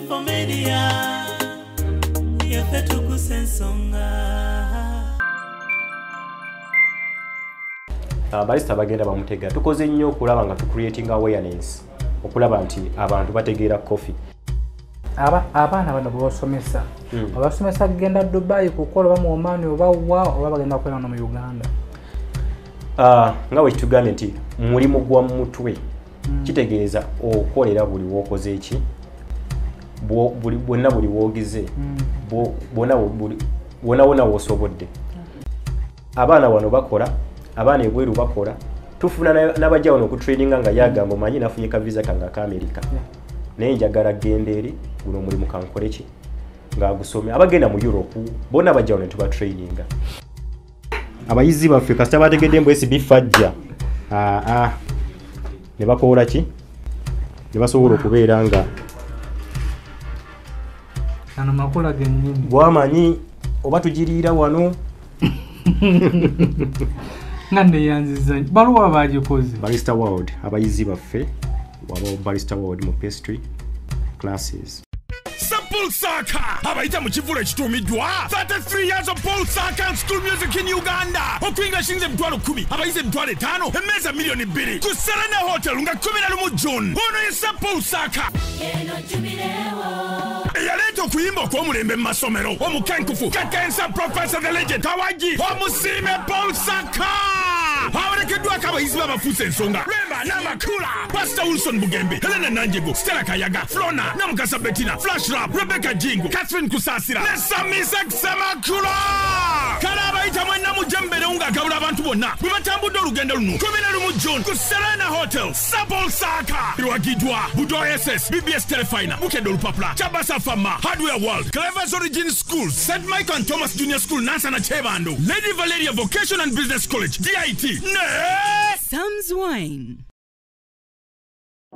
SB4 Media. Tuggussa Enssonga. Brista bagenda bamutega. Tukoze nnyo okulaba nga creating awareness. Okulaba nti abantu bategeera coffee. Abaana bano bosomesa. Abasomesa genda Dubai kukola mu Oman oba wa bagenda kwera no mu Uganda. Nga we tugambye nti mulimu gwa mutwe. Kitegeeza okolera buli wokoze eki. Bonna buli wogize. Bonna wosobodde. Abaana wano bakola, abaana ebweru bakola. Tufuna n'abajja wano ku trading nga yagamba manyi nafunye ka visa kanga ka America. Naye njagala genda eri guno mulimu kankole ki nga gusome. Abagenda mu Europe bonna bajja wano tuba training. Abayizi baffe kasita bategedde mbu SB4 ne bakola ki? Ne basobola okubeera nga ano makola gennyini. Bwamanyi oba tugiriira wano. Ngande yanziza baluwa bagikoze. Brista World abayizi baffe waba Brista World mu pastry classes. Paul Saka abaita mu kivulo ekitumiddwa 33 years of Paul Saka and school music in Uganda. Okuyingira shinze mtwalo 10 abayize mtwalo 5 emeza milioni 2 ku Serena Hotel nga 11 mu June. Ono yesa Paul Saka eno jubilewo yaleto kuyimba kwa mulembe masomero omukankufu kakensa professor the legend Kawaji omusime Paul Saka awarekedwa akabayizi b'abafuuse ensonga Remba n'amakula Pastor Wilson Bugembe Helena Nanjego Stella Kayaga Flona Namukasa Bettina Flash Rap Rebecca Jingo Catherine Kusasira Nesamisa Semakula Kalaba itamwena mujembere unga kabula abantu bonna bwebatambudde olugendo luno 11 mu June ku Serena Hotel Paul Saka Iwagidwa Budo SS BBS Telefina Bukedo Lupapla Chabasa Fama Hardware World Clever's Origin School St. Michael and Thomas Junior School Nansa na Chebando Lady Valeria Vocation and Business College DIT Sam's Wine.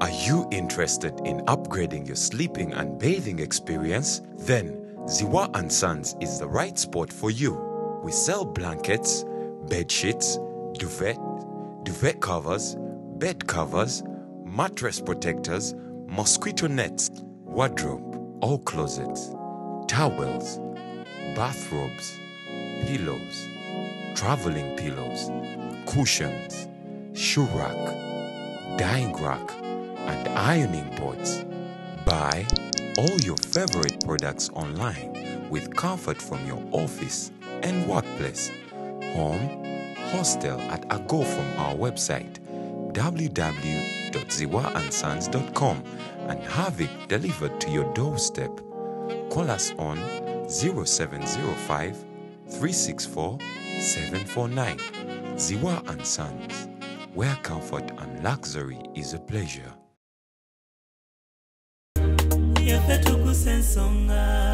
Are you interested in upgrading your sleeping and bathing experience? Then Ziwa & Sons is the right spot for you. We sell blankets, bed sheets, duvet covers, bed covers, mattress protectors, mosquito nets, wardrobe, all closets, towels, bathrobes, pillows, traveling pillows, cushions, shoe rack, dyeing rack, and ironing boards. Buy all your favorite products online with comfort from your office and workplace, home, hostel at a go from our website www.ziwaansons.com and have it delivered to your doorstep. Call us on 0705 364 749. Ziwa & Sons, where comfort and luxury is a pleasure. Tuggussa Enssonga.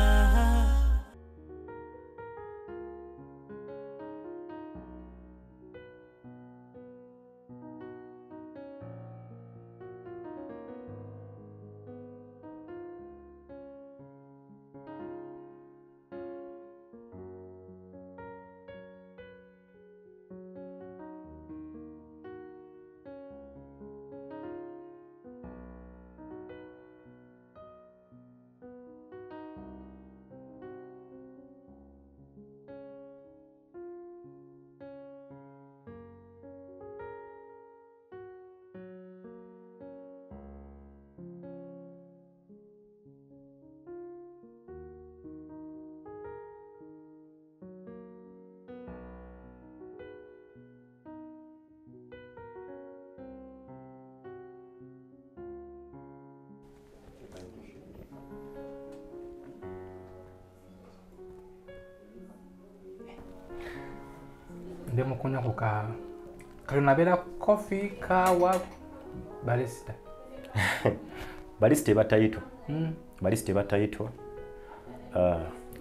Ndemo kunya kuka kalunabera coffee kawa barista. Barista batayito. Barista batayito.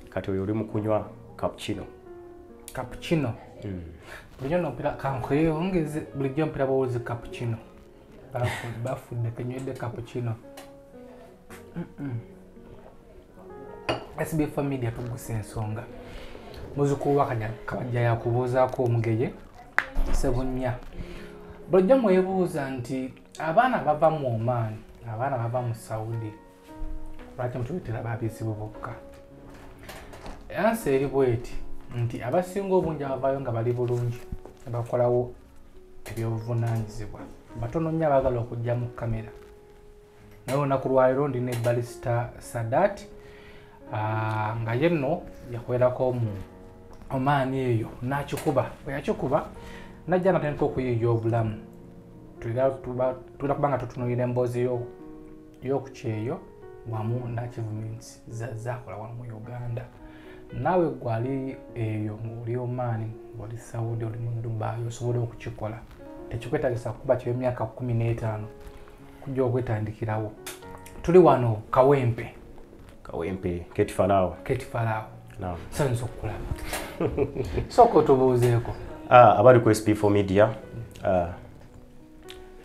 Kati uri mukunywa cappuccino. Cappuccino. Bulijjo mpira kankwe ongeze bulijjo mpira bowozi cappuccino. Bafu de kenywede cappuccino. SB4 Media Tuggussa Enssonga. Muzuku wakajja yakubuuzaako omugeye Sebunya. Bulijjo mwebuuza nti abaana bava mu Oman, abaana bava mu Saudi. lwaki mutuyitira babizibu bokka. Ansa eri bweti nti abasinga obungi abavaayo nga bali bulungi abakolawo ebyobuvunaanyizibwa batono nnyo abaagala okujja mu kamera. Naye olunaku lwaliro ndina Brista Sadat nga yenno yakolerako mu Oman eyo n'akikuba. Bwe yakikuba najja natandika okuyiiya obulamu. Tulina kuba nga tutunuulira emboozi y'okukyeyo wamu n'achievements zaakola wano mu Uganda. Naawe gwali eyo ng'oli Oman, ng'oli Saudi, oli mu Dubai, osobola okukikola. Tekikwetagisa kuba kyo emyaka 15 kujja okwetandikirawo. Tuli wano Kawempe. Keti Farao. Naam. Sanso okulaba. Soko tubuuzeeko. Abali ku SB4 Media.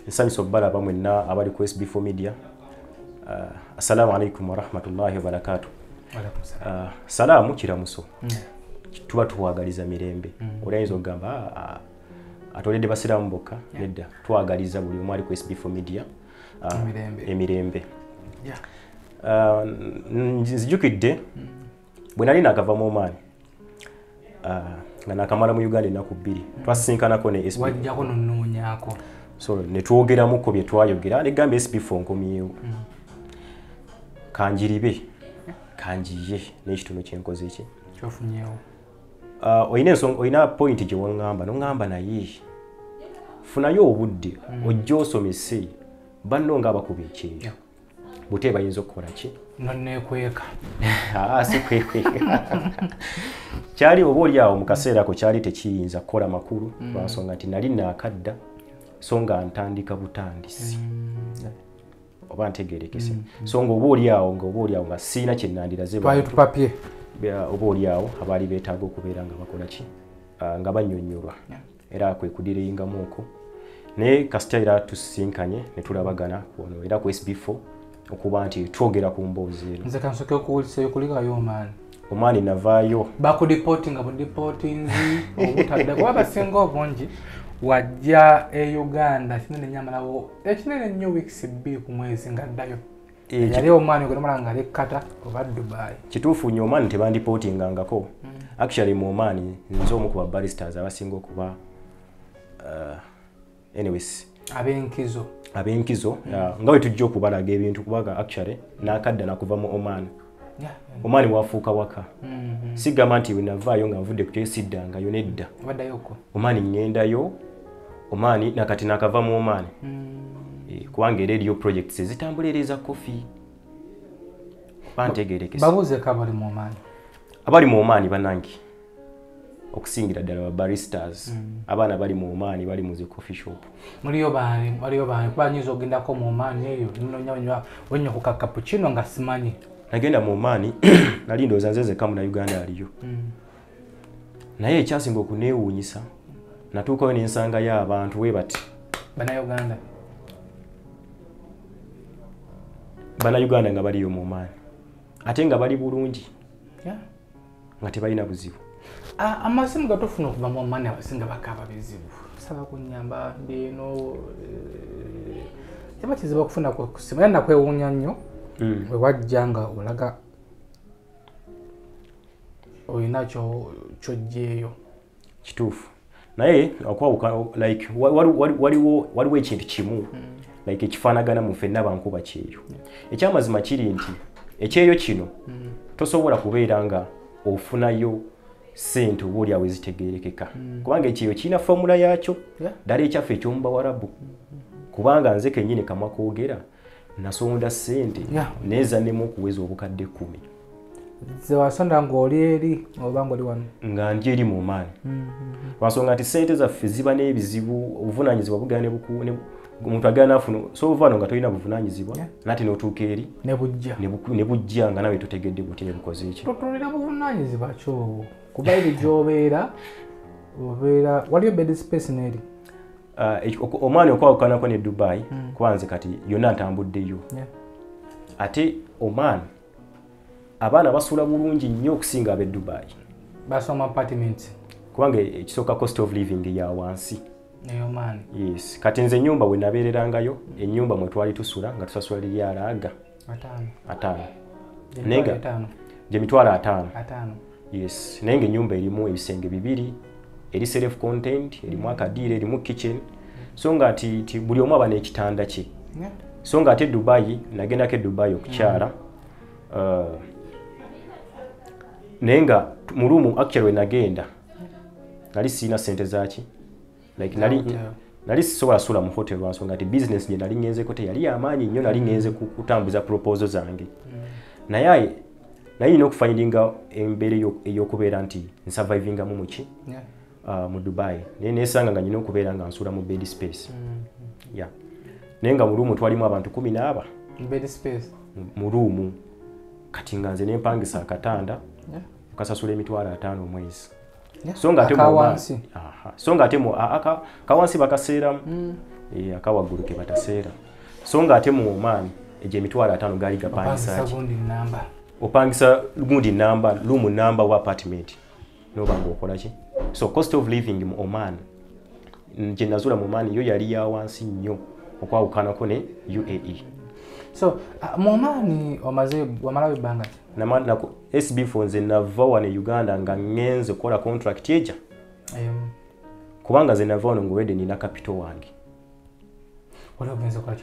Nsanyusa okubalaba mwenna abali ku SB4 Media. Assalamu alaikum wa rahmatullahi wa barakatuh. Salamu kiramuso. Tuba tuwagaliza mirembe. Olayinza okugamba atoledde basiramu bokka nedda twagaliza buli omu ali ku SB4 Media emirembe. Nzijukidde bwe nali nakava mu Oman nga nakamala mu Uganda ennaku 2 twasinkanako ne SB. Wajjako nonnoonyaako. So ne twogeramuko bye twayogera negamba SB4 nkomyewo. Kanjiribe kanjiye n'ekitono kyenkoze ki kyofunyewo. Oyina point gye waŋŋamba noŋŋamba naye funayo obudde ojja osomese banno nga abakuba ekyeyo bute bayinza okukola ki nonneekweka. Si kwekweka. Kyali oba oli awo mu kaseera ako kyali tekiyinza kukola makulu lwansonga nti nali naakadda so nga ntandika butandisi oba ntegeerekese so nga oba oli awo nga siina kye nandiraze twali tupapye oba oli awo abaali beetaaga okubeera nga bakola ki nga bannyonnyolwa era kwe kudireyingamu okwo naye kasita era tusinkanye ne tulabagana wano era ku SB4 okuba nti twogera ku mboozi eno. Nze kansoke okuwulisayo kulikayo Oman. Oman navaayo bakudipotinga budipotinzi obutadde kuba basinga obungi wajja Uganda kinene nyamalawo ekinene nnyo weeks 2 ku mwezi nga ddayo. Yali Oman ogenda nga lekkata oba Dubai. Kituufu nnyo Oman tebandipotingangako. Actually mu Oman nze omu ku babaristas abasinga okuba anyways abenkizo nga bwe tujja okubalaga ebintu kubaga actually nakadda nakuva mu Oman. Oman wafuuka waka. Sigamba nti wenavaayo nga nvudde ku kyesiddangayo nedda. Oman ngendayo Oman nakati nakava mu Oman. Kubanga eriyo projects ezitambuliriza coffee. Bantegeerekesa. Babuuze kabali mu Oman. Abali mu Oman banangi okusingira ddala ba baristas. Abaana bali mu Oman bali mu zi coffee shop. Muliyo bani kuba nyizo ogendako mu Oman eyo nno wenyo ku cappuccino nga simanyi. Nagenda mu Oman nali ndowooza nze kamu na Uganda aliyo. Naye ekyasinga okuneewuunyisa natuukayo n'ensanga y'abantu we bati Bannayuganda nga baliyo mu Oman ate nga bali bulungi nga tebalina buzibu. Amasimu gatufuna okuva mu Oman abasinga bakaaba bizibu. Saba kunnyamba bino kizibu okufuna ku simu era nakwewuunya nnyo bwe wajja nga olaga olina kyojjeeyo. Kituufu naye okwawuka like waliwo ekintu kimu like ekifaanagana mu ffenna bankuba kyeyo. Ekyamazima kiri nti ekyeyo kino tosobola kubeera nga ofunayo ssente oba oli awo ezitegeerekeka kubanga ekyeyo kirina fomula yaakyo ddala ekyaffe eky'omubawarabu kubanga nze kennyini kamwa koogera nasonda ssente neezannemu okuweza obukadde 10. Ze wasonda ng'oli eri oba ng'oli wano nga ndi eri mu Oman. Lwansonga nti ssente zaffe ziba n'ebizibu obuvunaanyizibwa bugana omuntu agenda n'afuna so ovaano nga tolina buvunaanyizibwa nate n'otuuka eri ne bujja nga nawe totegedde buti ne bukoze eki. Totolina buvunaanyizibwa kyo kuba eri gy'obeera waliyo bed space n'eri. Oman okwawukanako ne Dubai kuba nze kati yonna ntambuddeyo. Ate Oman abaana basuula bulungi nnyo okusinga ab'e Dubai. Basoma apartment kubanga ekisooka cost of living ya wansi. Oman. Yes. Kati nze ennyumba bwe nabeererangayo ennyumba mwe twali tusula nga tusasula liri alaaga 5. nenga je mitwalo 5 yes nenge nyumba erimu ebisenge bibiri eri self content erimu akadire erimu kitchen so nga ati buli omu aba n'ekitanda kye so nga ate Dubai nagenda ke Dubai okukyala nenga mu room actually nagenda nali sina sente zaki like nali sobola sula mu hotel wansonga ati business je nali ngenze kote yali amaanyi nnyo nali ngenze kutambuza proposal zange naye n'okufindinga embeera ey'okubeera nti nsurvivinga mu muki mu Dubai nesanga nga nyina okubeera nga nsula mu bed space yeah nenga mu room twalimu abantu 10 bed space mu room kati nga nze nempangisa akatanda kasasula emitwalo 5 omwezi songa ate kawansi songa ate mu kawansi bakaseera akawaggulu ke bataseera songa ate mu Oman eje emitwalo 5 gali gapangisa opangisa gundi number room number wa apartment nobango okola ki so cost of living mu Oman nje nazula mu Oman yo yali ya wansi nnyo okwawukanako ne UAE so mu Oman omaze wamalawi banga na SB4 nze nava wane Uganda nga ngenze kola contract eja kubanga ze nava wano ngwede nina capital wange wala ogenze kola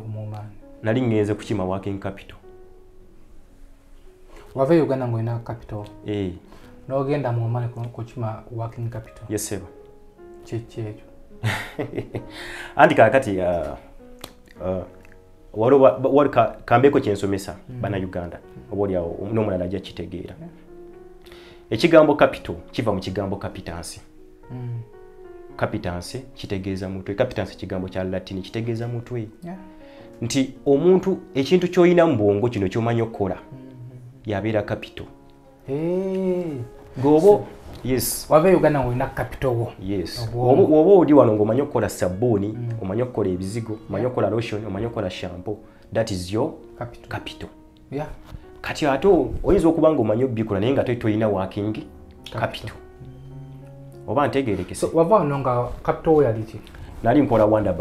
mu Oman nali ngenze kukima working capital wava Uganda ngoina capital no genda mu Oman kukima working capital yes sir cheche andi kakati wali kambeko kyensomesa bana Uganda oboli awo n'omulala ajja kitegeera ekigambo capital kiva mu kigambo capitance capitance kitegeeza mutwe capitance kigambo kya Latin kitegeeza mutwe nti omuntu ekintu ky'oyina mu bwongo kino ky'omanyi okukola yabeera capital gobo yes wave Uganda ngoina capital wo yes wobo odi wano ngomanyi okukola sabuni omanyi okukola ebizigo omanyi okukola lotion omanyi okukola shampoo that is your capital yeah kati ato oyinza okubanga omanyi obikola naye nga toyina working capital oba ntegeerekese so wava nonga capital ya liti nali nkola wonder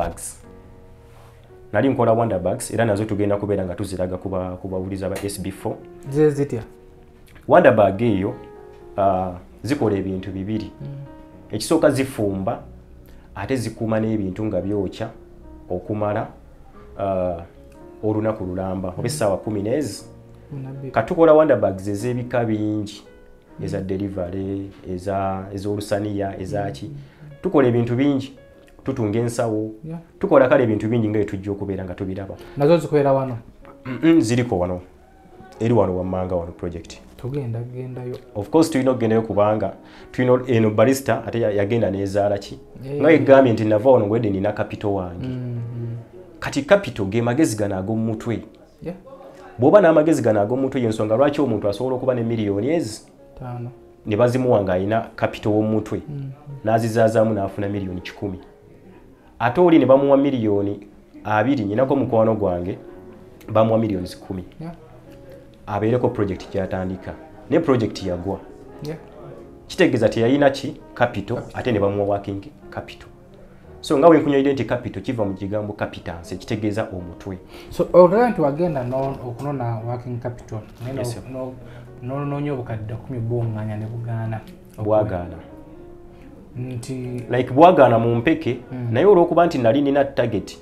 bags era nazo tugenda kubeera nga tuziraga kubawuliza ba SB4 zezitya wonder bag eyo zikola ebintu bibiri ekisooka zifumba ate zikuuma n'ebintu nga byokya okumala olunaku lulamba oba essaawa 10 katukola wonder bags ez'ebika bingi eza delivery ez'olusaniya ezaki tukola ebintu bingi tutunga ensawo tukola kale ebintu bingi nga etujja okubeera nga tubiraba nazo zikolera wano ziriko wano eri wano wammanga wano project gendayo of course tulina okugendayo kubanga tulina eno Brista ate yagenda nezaala ki nga egambye nti nava wano ngwedde nina capital wange kati capital ge magezi gano ag'omu mutwe bw'oba n'amagezi gano ag'omu mutwe y'ensonga lwaki omuntu asobola okuba ne miliyoni ezi 5 ne bazimuwa ng'alina capital w'omu mutwe n'azizaazaamu n'afuna miliyoni 10 ate oli ne bamuwa miliyoni 2 nyinako mukwano gwange bamuwa miliyoni 10 abeereko project gyatandika ne project yagwa kitegeeza teyalina ki capital ate ne bamuwa working capital so nga wenkunyolidde nti capital kiva mu kigambo capitance kitegeeza omutwe so olwenti wagenda okunona working capital n'onoonya obukadde 10 bwonganya ne bugaana bwagaana nti like bwagaana mu mpeke naye olw'okuba nti nali nina target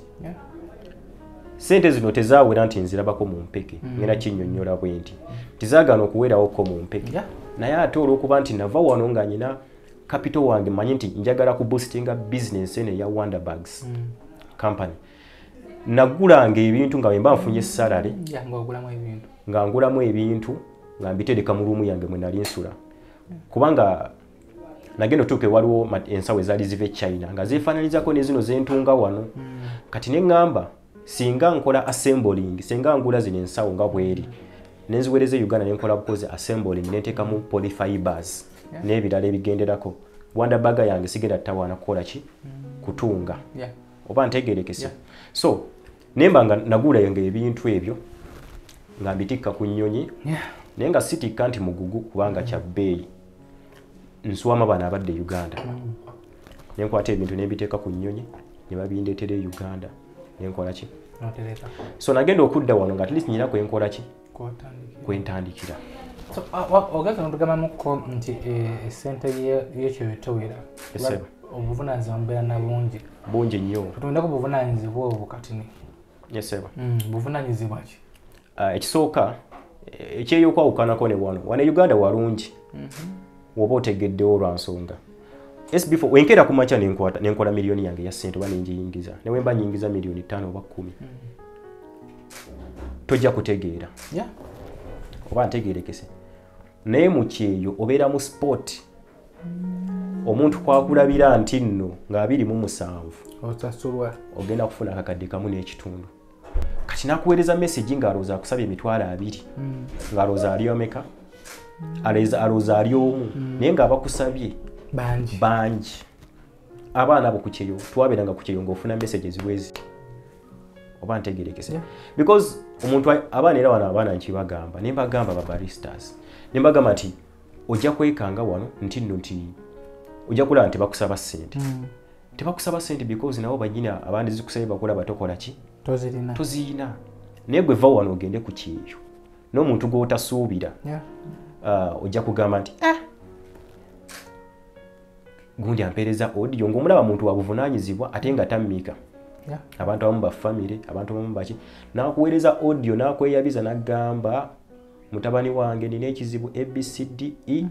sente zino tezaawera nti nzirabako mu mpeke ngenda kinnyonnyola bwe nti tizaagaana okuweerawoko mu mpeke naye ate olw'okuba nti nava wano nga nyina capital wange manyi nti njagala ku boostinga business ene ya Wonder Bags company nagulanga ebintu nga bemba nfunye salary nga ngulamu ebintu nga mbitereka mu ruumu yange mwe nali nsula kubanga nagenda otuuke waliwo ensawo ezaali ziva China nga zeefaananyizako ne zino zentunga wano kati ne ngamba singa nkola assembling singa ngula zino ensawo nga bweri nenziwereza Uganda ne nkola bukoze assembling neteekamu polyfibers n'ebirala ebigenderako Wonder Bag yange sigenda tawaana kukola ki kutunga oba ntegeerekese so nemba nga nagula yange ebintu ebyo nga mbitikka ku nnyonyi naye nga sitikka nti mugugu kubanga kya bbeeyi nsuwama bano abadde Uganda nenkwata ebintu nembiteeka ku nnyonyi ne babindeetera Uganda nenkola ki so nagenda okudda wano nga at least nyina kwenkola ki kwentandikira. So ogaza ntugamamuko nti esente y'ekyo betowera obuvunaanyizibwa mbeera na bungi nnyo tutondako buvunaanyizibwa obwo kati ni buvunaanyizibwa ki ekisooka ekyeyokwawukanako ne wano Uganda walungi woba otegeddewo lwa nsonga SB4 wenkeera ku makya nenkola miliyoni yange ya ssente oba nenjiyingiza newe mba nyingiza miliyoni 5 oba 10 tojja kutegeera oba ntegeerekese naye mu kyeyo obeera mu sport omuntu kwakulabira nti nno nga 27 otasulwa ogenda kufuna akakadde kamu n'ekitundu kati nakuweereza message ng'alowooza akusabye emitwalo 2 ng'alowooza ali omeka alowooza ali omu naye ng'abakusabye bangi abaana abo ku kyeyo twabeeranga ku kyeyo ng'ofuna messages bwezi oba ntegeerekese because omuntu abaana era wano abaana nkibagamba ne mbagamba ba baristas ne mbagamba nti ojja kwekanga wano nti nno nti ojja kulaba nti bakusaba ssente tebakusaba ssente because nabo banyina abandi zikusabye bakola batokola ki tozirina naye gwe va wano ogende ku kyeyo n'omuntu gw'otasuubira ojja kugamba nti gundi ampeereza audio ng'omulaba muntu wabuvunaanyizibwa ate nga tammika abantu abamu bafamire abantu abamu baki nakuweereza audio nakweyabiza nagamba mutabani wange nina ekizibu ABCDE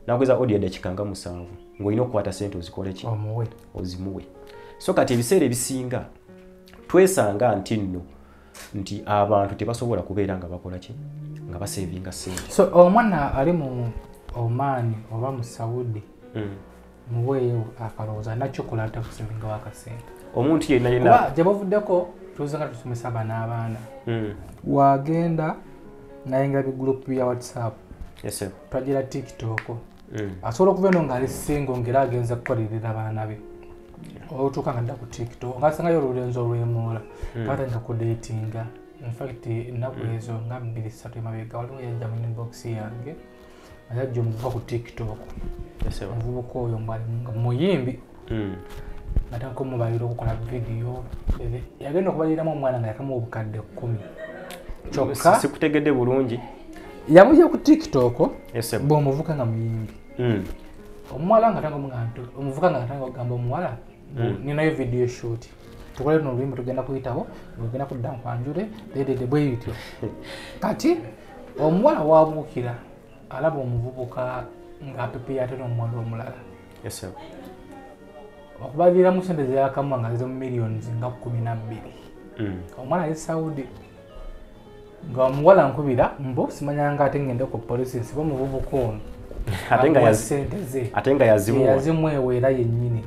nakuweereza audio dakika nga 7 ng'olina okukwata ssente ozikole ki ozimuwe so kati ebiseera ebisinga twesanga nti nno nti abantu tebasobola kubeera nga bakola ki nga basevinga ssente so omwana ali mu Oman oba mu Saudi muweeyo akalowooza nakyokola atakusevinga wakasente omuntu yenna gye bavuddeko tuza nga tusomesa abaana wagenda nayenga bigurupu ya WhatsApp twagira TikTok asobola okuva eno ng'ali singo ng'era agenza kukolerera abaana be otuuka nga dda ku TikTok ng'asangayo olulenzi olw'emoola batandika kudeetinga infact ennaku ezo nga 2-3 emabega waliwo yajja mu inbox yange ayajja omuvubuka ku TikTok omuvubuka oyo muyimbi nataka kumubalira okukola video yagenda okubaliramu omwana nga yakamu obukadde 10 kyokka sikutegedde bulungi yamujja ku TikTok bw'omuvuka nga muyimbi omuwala nga omuvuka nga atanga okugamba omuwala ninayo video shoot tukole no lwimbo tugenda kuyitawo tugenda kudda nkwanjule dedede bwe bityo kati omuwala wabuukira alaba omuvubuka ng'apepeya ate n'omuwala omulala okubalira mu ssente zeyakamu nga zize mu millions nga 12 omwana ali Saudi nga omuwala nkubira mbo simanyanga ate ngende ku polisi nsiba omuvubuka ono ate nga yazimweweera yennyini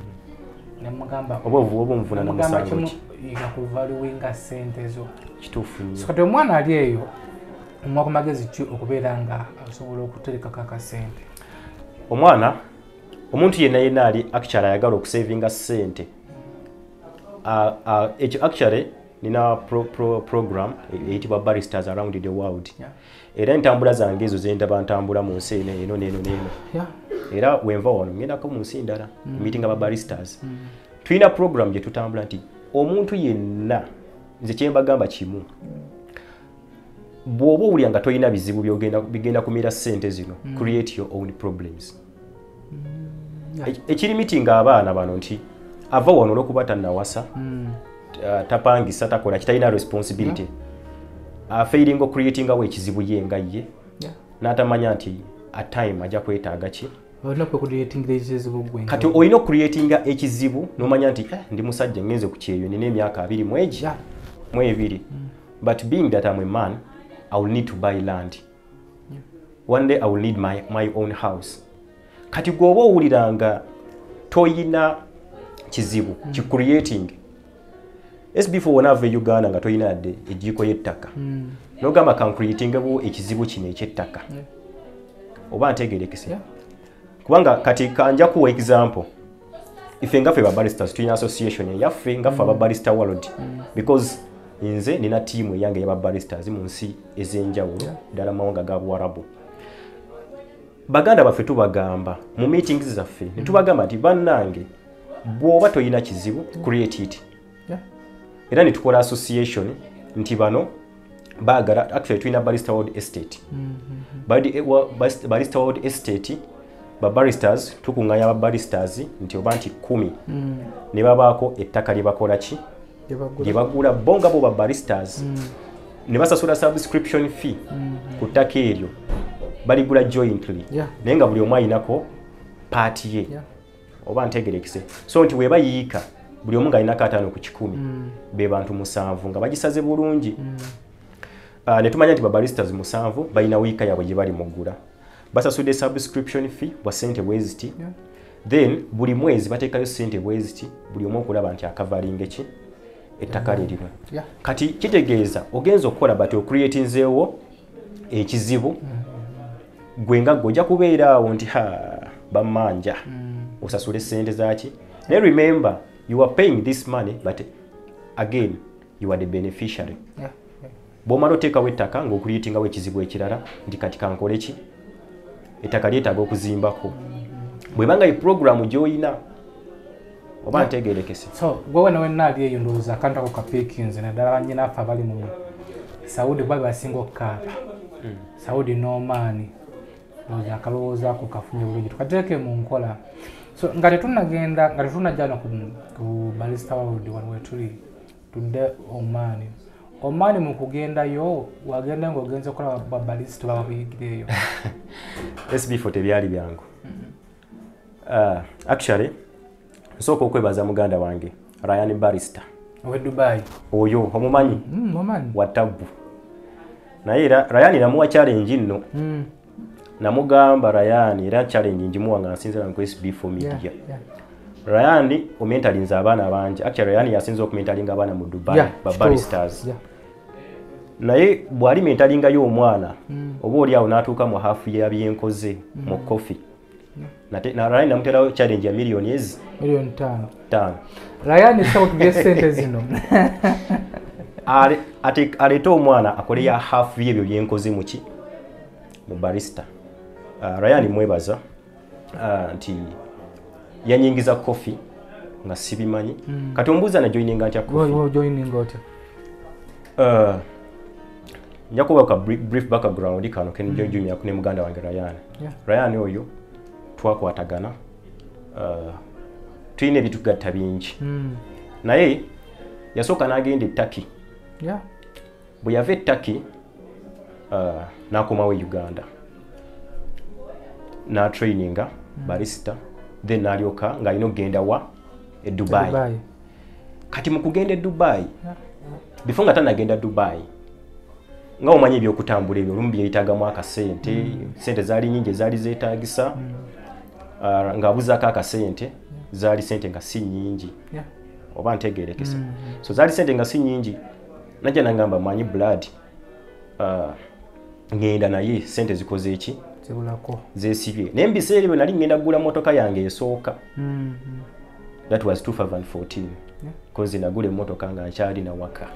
nemugamba oba omuvuna namusango yakuvaluwinga ssente zo kituufu nnyo kati omwana ali eyo omwa ku magezi ki okubeera nga asobola okuterekako akasente omwana omuntu yenna ali actually ayagala okusavinga ssente ekyo actually nina program eyitibwa baristas around the world era entambula zange ezo zendaba ntambula mu nsi eno neno era wenva wano ngendako mu nsi ndala meeting aba baristas tulina program gye tutambula nti omuntu yenna nze kyembagamba kimu bw'oba owulira nga tolina bizibu bigenda kumira ssente zino create your own problems ekirimitinga abaana bano nti ava wano olw'okuba tannawasa tapangisa takola kitalina responsibility afairinga creatingawo ekizibu ye nga ye n'atamanya nti at time ajja kwetaaga ki kati olina okucreatinga ekizibu n'omanya nti ndi musajja ngenze ku kyeyo nina emyaka 2 mu 2 but being that I'm a man I will need to buy land one day I will need my own house kati gwoba owuliranga toyina kizibu kicreating SB4 wonava Uganda nga toyina yadde ejjiko y'ettaka n'ogamba kan creatingawo ekizibu kino eky'ettaka oba ntegeerekese kubanga kati kanja kuwa example ife ngaffe babaristas tulina association yaffe ngaffe ababarista world because nze nina team eyange y'ababaristas mu nsi ez'enjawulo ddala mawanga ga Buwarabu baganda baffe tubagamba mu meetings zaffe ne tubagamba nti bannange bw'oba toyina kizibu create it era ne tukola association nti bano bagala actually tulina Brista World Estate. Brista World Estate ba baristas tukunganya ba baristas nti obanti 10 ne babaako ettaka libakola ki libagula bonga bo ba baristas ne basasula subscription fee ku ttaka eryo baligula jointly naye nga buli omu ayinako paati ye oba ntegerekise so nti weba yiika buli omu nga ayinako 5 ku 10 be bantu 7 nga bagisaze bulungi ne tumanya nti ba baristas 7 balina wiika yabwe gye bali muggula basasudde subscription fee bwa sente bweziti then buli mwezi bateekayo sente bweziti buli omu okulaba nti akavalinga ki ettaka lirimu kati kitegeeza ogenza okukola bati ocreatinzeewo ekizibu gwe nga ggwe ojja kubeera awo nti bamanja osasule sente zaki naye remember you are paying this money but again you are the beneficiary bw'omala oteekawo ettaka ng'okuliitingawo ekizibu ekirala nti kati kankole ki ettaka lyetaaga okuzimbako bwebanga ye programu gy'olina oba ntegeerekese so gwe wena wenna ali eyo ndowooza akantu ako kapiikinze naddala bannyinaffe abali mu Saudi bwe basinga okukaaba Saudi n'Oman ndowooza akalowooza ako kafunye bulungi tukateeke mu nkola so nga tetunajja ku Brista World wano wetuli tudde Oman mu kugendayo wagenda ng'ogenze okukola ba Brista babakuyigireeyo SB4 tebyali byangu actually nsooka okwebaza muganda wange Ryan Brista owe Dubai oyo omumanyi wa tabbu naye Ryan namuwa challenge nno namugamba Ryan era challenge njimuwa nga nsinzira ku SB4 Media Ryan omentalinza abaana bangi actually Ryan yasinza okumentalinga abaana mu Dubai ba baristas naye bwali mentalinga yo omwana oba oli awo n'atuuka mu hafu ya byenkoze mu coffee na Ryan namuterawo challenge ya milioni 5 Ryan sabo tuge sente zino aleta omwana akole ya hafu y'ebyo byenkoze mu barista Ryan mwebaza nti yanyingiza coffee nga sibimanyi kati ombuuza na joininga ntya coffee joininga oti njakuba ka brief background kano ken jumya kune muganda wange Ryan oyo twakwatagana tuyina ebitugatta bingi naye yasooka n'agenda ettaki bwe yava ettaki n'akomawo Uganda n'atraininga barista then n'alyoka ng'alina okugenda wa Dubai kati mu kugenda Dubai before nga tanagenda Dubai nga omanyi ebyokutambula ebyo olumu byeyitagamu akasente sente zaali nyingi ezaali zeetaagisa ng'abuzaako akasente zaali sente nga si nyingi oba ntegeerekese so zaali sente nga si nyingi najja nagamba manyi blood ngenda naye sente zikoze eki zesibye naye mubiseera ebyo nali ngenda kugula motoka yange esooka that was 2014 kozi nagula emmotoka nga nkyali na waka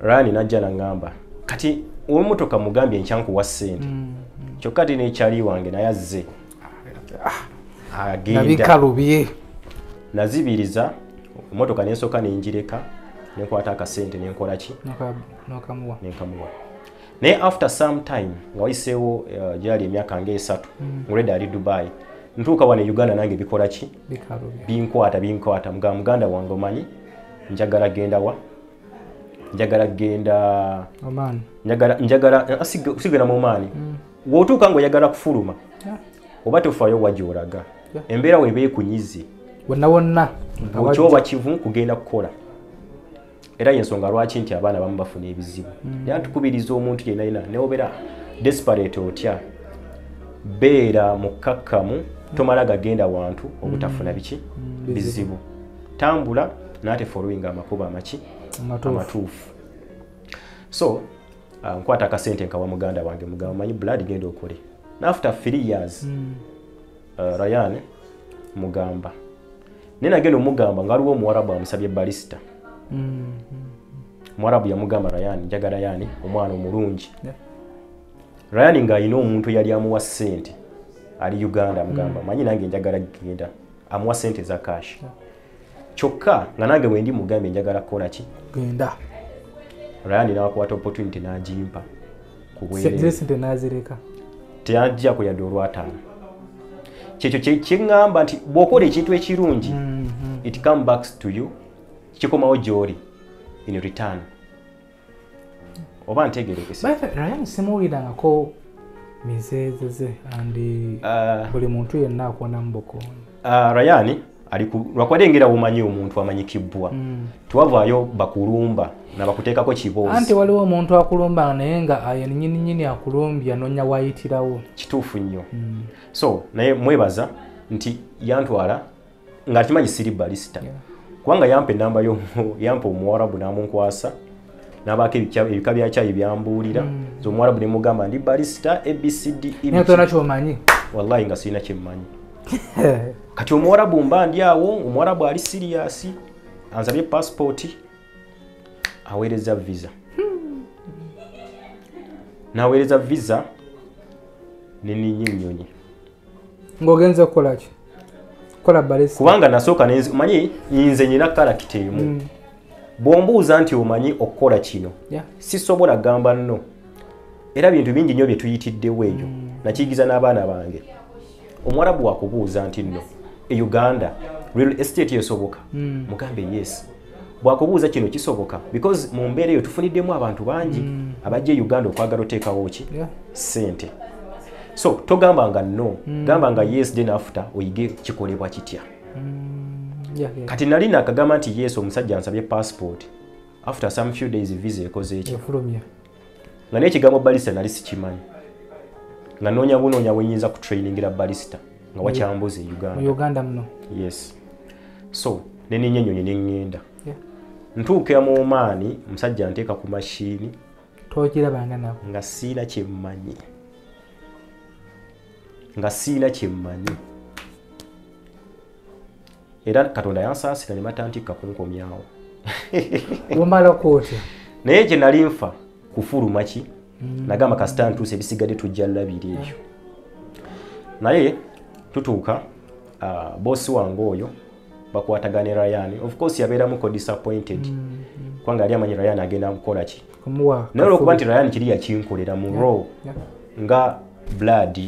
Rani najja nagamba kati omumotoka mugambye enkyankuwa ssente kyokka ate n'ekyali wange naye azze nabikalubye nazibiriza emmotoka n'ensooka nenjireka nenkwata akasente nenkola ki nenkamuwa naye after some time nga wayiseewo gyali emyaka nga 3 nguleda ali Dubai ntuuka wano Uganda nange bikola ki binkwata muganda wange omanyi njagala genda Oman njagala sigera mu Oman wotuuka ngo yagala kufuluma oba tofayo wajolaga embeera webe kunyizi wonna okyoba kivu kugenda kukola era yensonga lwaki nti abaana bamu bafuna ebizibu yantukubiriza omuntu yenayina neobera desperate otya beera mukakkamu tomala gagenda wantu obutafuna biki bizibu tambula nate following amakuba amatuufu so nkwata akasente nkawa muganda wange mugamba manyi blood genda okole after 3 years Ryan mugamba nenagenda omugamba ngaliwo omuwarabu amusabye Brista Mwarabu yamugamba Ryan njagala yani omwana omulungi Ryan nga ayina omuntu yali amuwa ssente ali Uganda mugamba manyi nange njagala genda amuwa ssente za cash kyokka nga nange wendi mugambe njagala kola ki genda Ryan n'akwata opportunity n'agimpa Zile sente nazireka. Teyajja ku yadde olwataano. Kyekyo kyeŋŋamba nti bw'okola ekintu ekirungi it come back to you, kikomawo gy'oli in return. Oba ntegerekese. Ryan simuwulirangako mizezeze andi buli muntu yenna akoona mboko. Ryan lwakwadengera bumanyi omuntu amanyikibbwa tiwavaayo bakulumba nabakuteekako kiboozi anti waliwo omuntu akulumba naye nga nyini akulumbya nonya wayitirawo kituufu nnyo so naye mwebaza nti yantwala nga kimanyi siri Brista kubanga yampa enamba yampa omuwarabu n'amunkwasa n'abaako ebika bya caayi byambuulira so omuwarabu ne mugamba ndi Brista ABCD naye tolina kyomanyi wallahi nga sirina kyemmanyi kati omuwarabu mba ndi awo omuwarabu ali serious ansabye passport aweereza visa naweereza visa neninyinnyonyi ng'ogenza okukola ki kola Brista kubanga nasooka manyi nze nyina karakita emu bw'ombuuza nti omanyi okukola kino sisobola gamba nno era bintu bingi nnyo bye tuyitiddewo eyo nakiyigiza n'abaana bange Omwarabu wakubuuza nti nno e Uganda real estate yesoboka mugambe yes bwakubuuza kino kisoboka because mu mbeera eyo tufuniddemu abantu bangi abajja Uganda okwagala oteekawo ki sente so togamba nga no gamba nga yes then after oyige kikolebwa kitya kati nali nakagamba nti yes omusajja ansabye passport after some few days visa ekoze eki nga n'ekigambo Brista nali sikimanyi nga noonya bunoonya wenyinza ku trainingira Brista nga wakyambuze Uganda muno yes so neninnyonyi neŋŋenda ntuuka mu Oman musajja nteeka ku mashini tokirabanga nabo nga siina kyemmanyi era Katonda yansaasira ne matantika kunkomyawo wamala kootya naye gye nali nfa kufuluma ki nagamba kasita ntuuse ebisigadde tujja labiri ebyo naye tutuuka bossi wange oyo bakwatagane Ryan of course yabeeramu ko disappointed kubanga yali amanyi Ryan agenda kukola ki naye olwokuba nti Ryan kiri yakinkolera mu raw nga blood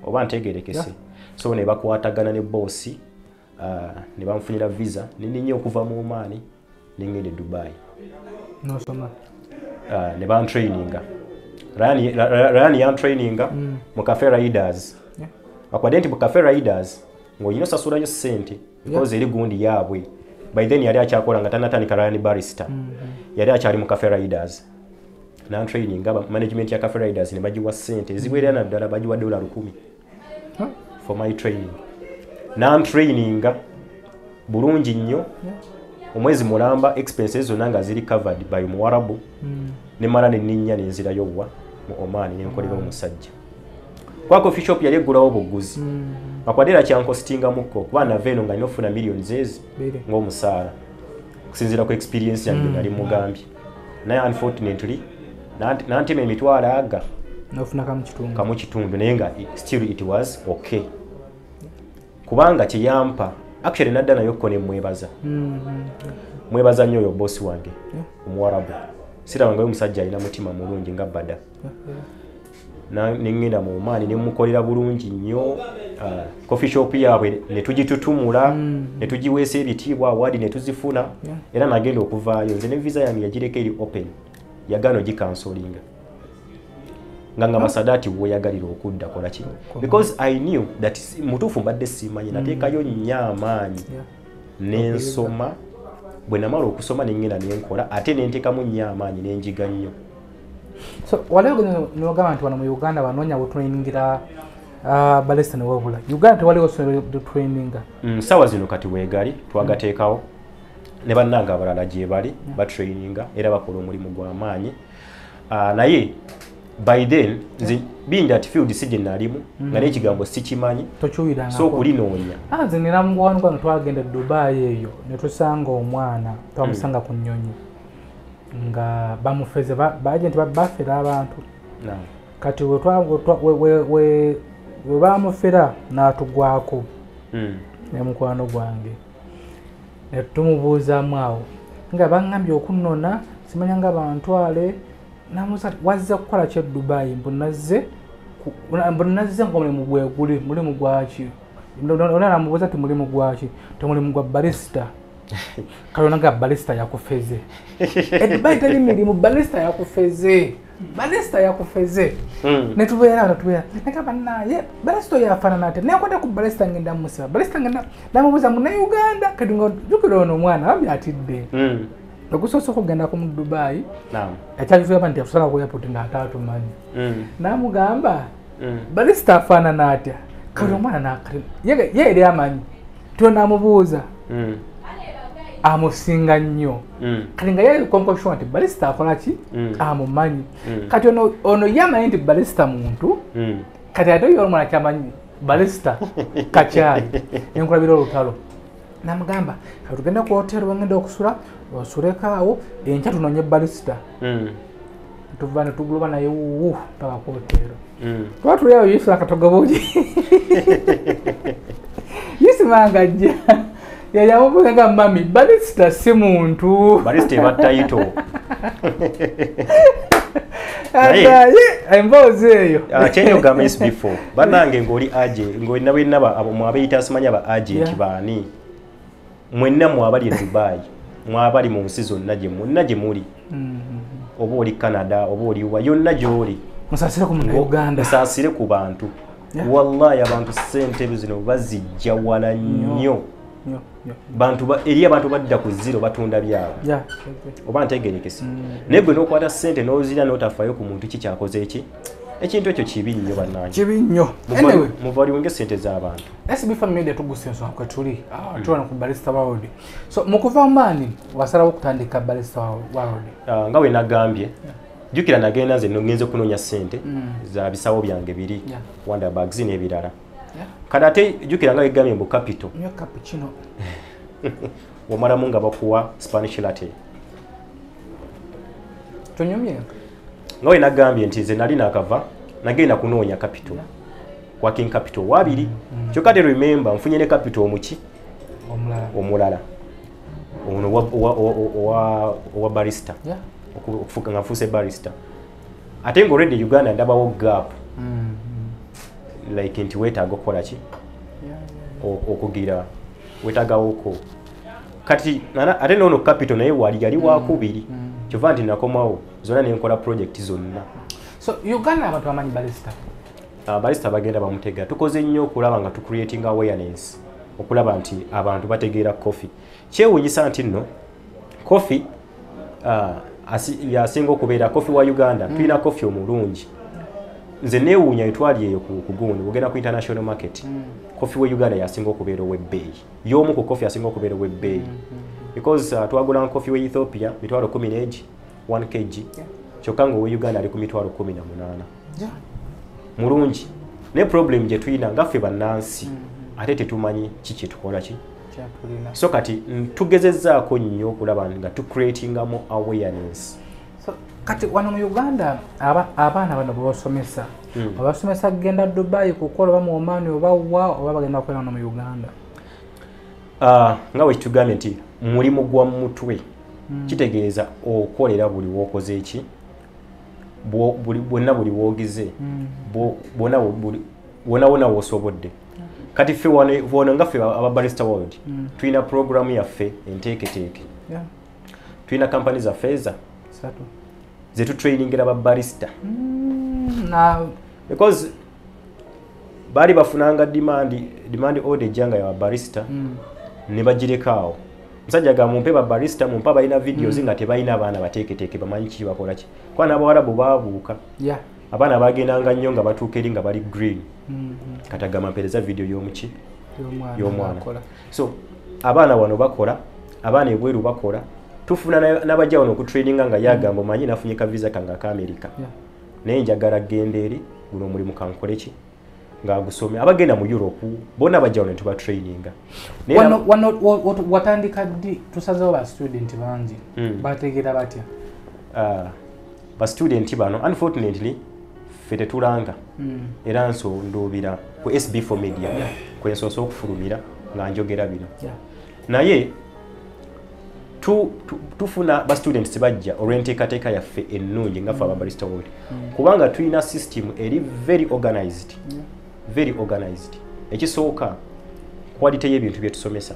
oba ntegerekese so ne bakwatagana ne bossi ne bamufunira visa nininnyo okuva mu Oman nengende Dubai nosoma ne ban traininga Ryan yan traininga mu cafe riders akwadde nti mu cafe riders ng'olina osasulayo ssente because eri gundi yaabwe by then yali akyakola nga tanatandika Ryan Brista yali akyali mu cafe riders nan traininga management ya cafe riders ne bagiwa ssente eziwerera naddala bagiwa $10 for my training nan traininga bulungi nnyo omwezi mulamba expenses zonna nga ziri covered by Muwarabu ne mala nenninya nenzirayo wa mu Oman nenkolera omusajja kwa coffee shop yali eggulawo buguzi akwadera kyankostinga mukko kuba naveno nga nofuna millions ezi ng'omusaala kusinziira ku experience yange nali mugambye naye unfortunately nantema emitwalo aga nofuna kamu kitundu naye nga still it was okay kubanga kiyampa actually nadda nayo ko ne mwebaza nnyo oyo bossi wange Omuwarabu siraba nga omusajja alina mutima mulungi nga bada nengenda mu Oman ne mukolera bulungi nnyo coffee shop yaabwe ne tugitutumula ne tugiweesa ebitiibwa award ne tuzifuna era nagenda okuvaayo nze ne visa yange yagireka eri open yagano gikansolinga nga masadati woyagalira okudda kola ki because I knew that mutuufu mbadde simanyi nateekayo nnyo amaanyi n'ensoma bwe namala okusoma nengenda nenkola ate nenteekamu nnyo amaanyi nenjiga nnyo so waliwo nogamba nti wano mu Uganda banoonya butrainingira Brista ne wabula Uganda tewaliwo traininga sawa zino kati weegali twagateekawo ne bannanga abalala gye bali batraininga era bakola omulimu gw'amaanyi naye by then being that field sije nalimu nga n'ekigambo sikimanyi so kulinoonya nze nina mugwanu gwange twagenda Dubai eyo ne tusanga omwana twamusanga ku nnyonyi nga bamufeze bagenti bafera abantu kati we bamufera n'atugwako ne mukwano gwange ne tumubuuzaamu awo nga baŋŋambye okunona simanya nga bantwale namusa wazza kukola kye Dubai mbonazze ngo mulimu gweguli mulimu gwaki ona namubuuza ati mulimu gwaki temulimu gwa barista kalona nga barista yakufeze Dubai tali mirimu barista yakufeze netubeera nekaba naye barista yafaanana ate nekwata ku barista ngenda musiba barista ngenda namubuuza muna Uganda kati ngo jukira ono omwana abyatidde okusoose okugenda ku mu Dubai ekyakituuka nti yatusala ku airport ng'ate atumanyi namugamba barista afaanana atya kati omwana ye eri amanyi tonamubuuza amusinga nnyo kati nga ye konkoshwa nti barista akola ki amumanyi kati ono yamanyi nti barista muntu kati ate yo omwana kyamanyi barista kakyali enkulabira olutalo namugamba kati tugenda ku hoteri wengenda okusula osulekaawo enkya tunonye barista tuva ne tuguluba naye wuwu paka ku hotero tuba tuliawo yisula katogobuugi yisimangajja yayamubugaga mami barista si muntu barista eba title naye emboozi eyo kyenyogamba SB4 bannange ng'oli ng'olina bwenna mwabeyita asimanya ba agent baani mwenna mwabali e Dubai mwabali mu nsi zonna gye muli oba oli Canada oba oli wa yonna gy'oli musasire ku Uganda musasire ku bantu wallahi abantu sente zino bazijja wala nnyo eri abantu badda ku zero batunda byabo oba ntegerekese naye gwe n'okwata sente n'ozira n'otafaayo ku muntu kikyakoze eki ekintu ekyo kibi nnyo bannange kibi nnyo muvaliwenga sente z'abantu SB4 Media Tuggussa Enssonga kwe tuli tulwana ku Brista World so mukuva maani wasalawo okutandika Brista World nga we nagambye jjukira nagenda nze ngenze okunoonya sente za bisawo byange biri wonderbags n'ebirala kati ate jjukira nga wegambye mbu capital wamalamu nga bakuwa Spanish latte tonyumye nga we nagambye nti nze nali nakava nagenda kunoonya capital working capital wabiri kyokka te remember nfunye ne capital omuki omulala ono wa barista okufuka nga nfuuse barista ate nga already Uganda ndabawo gap like nti weetaaga okukola ki okugira weetaagawoko kati ate noono capital naye wali yali wakubiri kyova nti nakomawo zonna nenkola project zonna so Uganda abantu bamanyi barista barista bagenda bamutega tukoze nnyo okulaba nga tucreating awareness okulaba nti abantu bategeera coffee kyewuunyisa nti nno coffee yasinga okubeera coffee wa Uganda tulina coffee omulungi nze neewuunya etwali eyo ku gundi ogenda ku international market coffee wa Uganda yasinga okubeera ow'ebbeeyi y'omu ku coffee yasinga okubeera ow'ebbeeyi because twagula coffee wa Ethiopia mitwalo 10 1 kg kyokka nga owa Uganda ali ku mitwalo 18 mulungi ne problem gye tulina nga ffe bannansi ate tetumanyi kiki tukola ki so kati tugezezzaako nnyo okulaba nga tucreatingamu awareness so kati wano mu Uganda abaana bano bw'osomesa abasomesa kugenda Dubai kukola oba mu Oman oba wa oba bagenda kukola wano mu Uganda nga we kitugambye nti mulimu gwa mutwe kitegeeza okolera buli wokoze eki bwonna buli woogize wona wosobodde kati ffe wano nga ffe aba Brista World tulina programu yaffe enteeketeeke tulina kampani zaffe ze tutrainingira ba barista because baali bafunanga demand order janga ya barista ne bagirekaawo musajja ga mumpe ba barista mumpa balina videos nga tebalina abaana bateeketeeke bamanyi ki bakola ki kwa n'abawarabu baabuuka abaana bagendanga nnyo nga batuuka eri nga bali green katagama mpereza video y'omuki y'omwana so abaana wano bakola abaana ebweru bakola tufuna n'abajja wano okutraininga nga yagamba omanyi nafunye ka visa kange aka America naye njagala genda eri guno omulimu kankole ki nga gusome abagenda mu Europe bona bajja wano tuba traininga wano watandika ddi tusazeewo ba student bangi bategeera batya ba student bano unfortunately ffe tetulanga era nsondoobera ku SB4 Media kwensoose okufulumira nga njogera bino naye tufuna ba students bajja orienteekateeka yaffe ennungi nga ffe aba Brista World kubanga tulina system eri very organized ekisooka quality y'ebintu bye tusomesa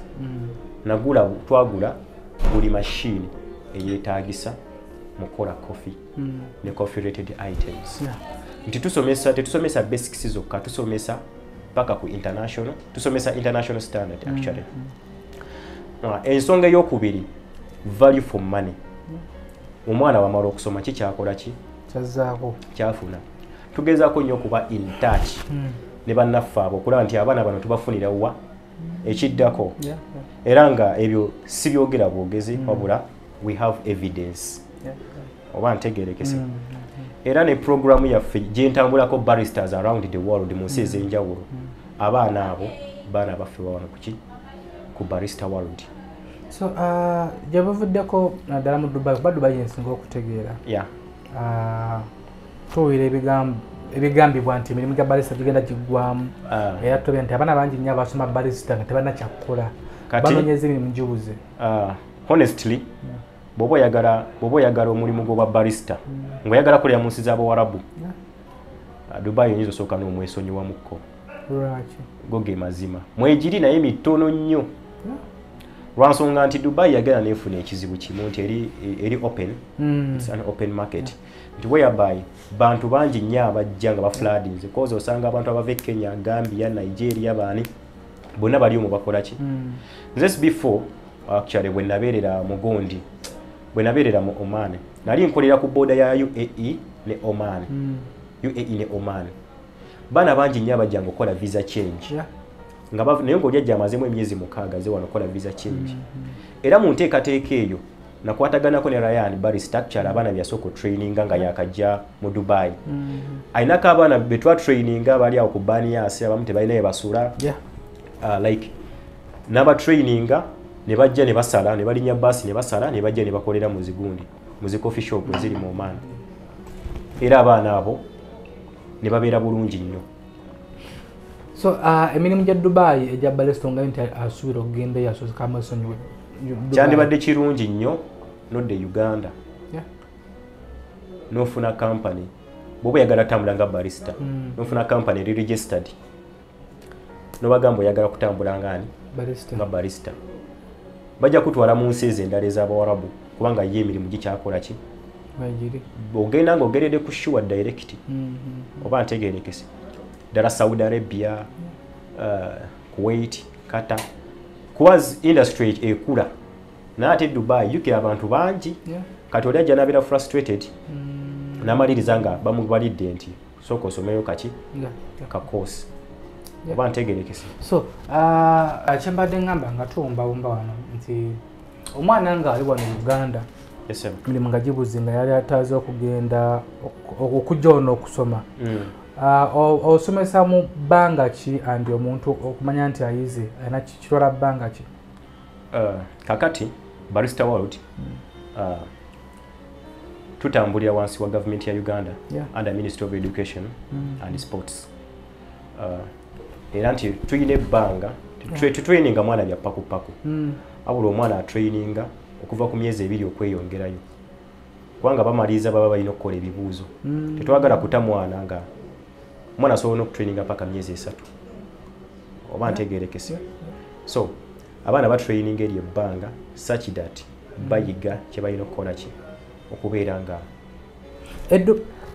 twagula buli machine eyeetaagisa mukola coffee ne coffee related items nti tetusomesa basics zokka tusomesa paka ku international tusomesa international standard actually ensonga ey'okubiri value for money omwana wamala okusoma kikyakola ki kyafuna tugezaako nnyo okuba in touch ne bannaffe abo okulaba nti abaana bano tubafunira wa ekiddako era nga ebyo si byogera bwogezi wabula we have evidence oba ntegeerekese era ne programu yaffe gyentambulako baristas around the world mu nsi ez'enjawulo abaana abo baana baffe bawano ku Brista World. So gyebavuddeko naddala mu Dubai ensinga okutegeera tuwulira ebigambibwa nti emirimu gya Brista gigenda giggwamu era tobera nti abaana bangi nnyo abasoma Brista nga tebalina kyakukola banoonyeza emirimu gibuze. Honestly bw'oba oyagala omulimu gw'obwa Brista ng'oyagala kulya mu nsi z'Abawarabu Dubai oyinza osooka n'omwesonyiwamukko go ge mazima mwegiri naye mitono nnyo lwansonga nti Dubai yagala neefuna ekizibu kimu nti eri open it's an open market nti whereby bantu bangi nnyo abajja nga bafloodings kozi osanga abantu abava e Kenya, Gambia, Nigeria baani bonna bali omwo bakola ki nze SB4 actually bwe nabeerera mu Gondi bwe nabeerera mu Oman nali nkolera ku border ya UAE ne Oman bana bangi nnyo abajja okukola visa change nga naye ng'olyajja amazemu emyezi 6 ze wano kola visa change era mu nteekateeka eyo nakwataganako ne Ryan Brista actually abaana byasooka traininga nga yakajja mu Dubai aynako abaana be twa traininga bali awo ku Banias abamu tebalina ye basula like naba traininga ne bajja ne basala ne balinya basi ne basala ne bajja ne bakolera mu zigundi mu zi coffee shop eziri mu Oman era abaana abo ne babeera bulungi nnyo. So emirimu gya Dubai egya Brista nga nti asuubira okugenda yasoose kamasonyiwe kyandibadde kirungi nnyo nodde Uganda nofuna company bw'oba oyagala kutambula nga Brista nofuna company eri registered nobagamba oyagala kutambula nga Brista bajja kutwala mu nsi ez'endala ez'Abawarabu kubanga ye emirimu gikyakola ki ogenda ng'ogeredde ku sure direct oba ntegeerekese ddala Saudi Arabia Kuwait Qatar kuba industry ekula naye ate Dubai yukira abantu bangi kati oli ajja n'abeera frustrated n'amaliriza nga bamubalidde nti sooka osomeyo kaki ka course oba ntegeerekese. So kyembadde ngamba nga tuwumbawumba wano nti omwana nga ali wano Uganda emirimu nga gibuze nga yali ataaze okugenda okujja ono okusoma osomesa mu bbanga ki andi omuntu okumanya nti ayize alina kitwala bbanga ki? Kakati Brista World tutambulira wansi wa government ya Uganda under Ministry of Education and Sports era nti tuyina ebbanga tutraininga mwana bya pakupaku abula omwana atraininga okuva ku myezi 2 okweyongerayo kubanga bamaliza baba balina okukola ebibuuzo tetwagala kuta mwana nga mwana asobola okutraininga paka myezi 3 oba ntegeerekese so abaana batraininga eri ebbanga such that bayiga kye balina okukola ki okubeera nga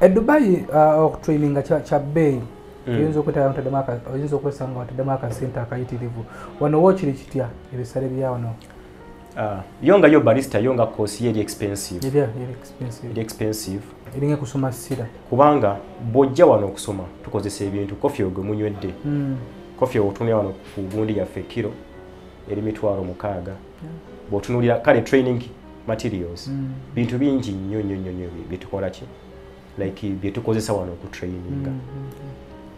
Dubai okutraininga kya bbeeyi oyinza okwesanga wataddemu akasente akayitirivu wano wookiri kitya ebisale bya wano? Yonga yo Brista yonga course yeri expensive. Yeri expensive. Eringe kusoma sira. Kubanga bojja wano okusoma tukozesa ebintu coffee ogwe munywedde. Coffee otumya wano ku gundi ya fekiro eri 600. Botunulira kale training materials. Bintu bingi nnyo bitukola ki? Like bitukozesa wano ku training.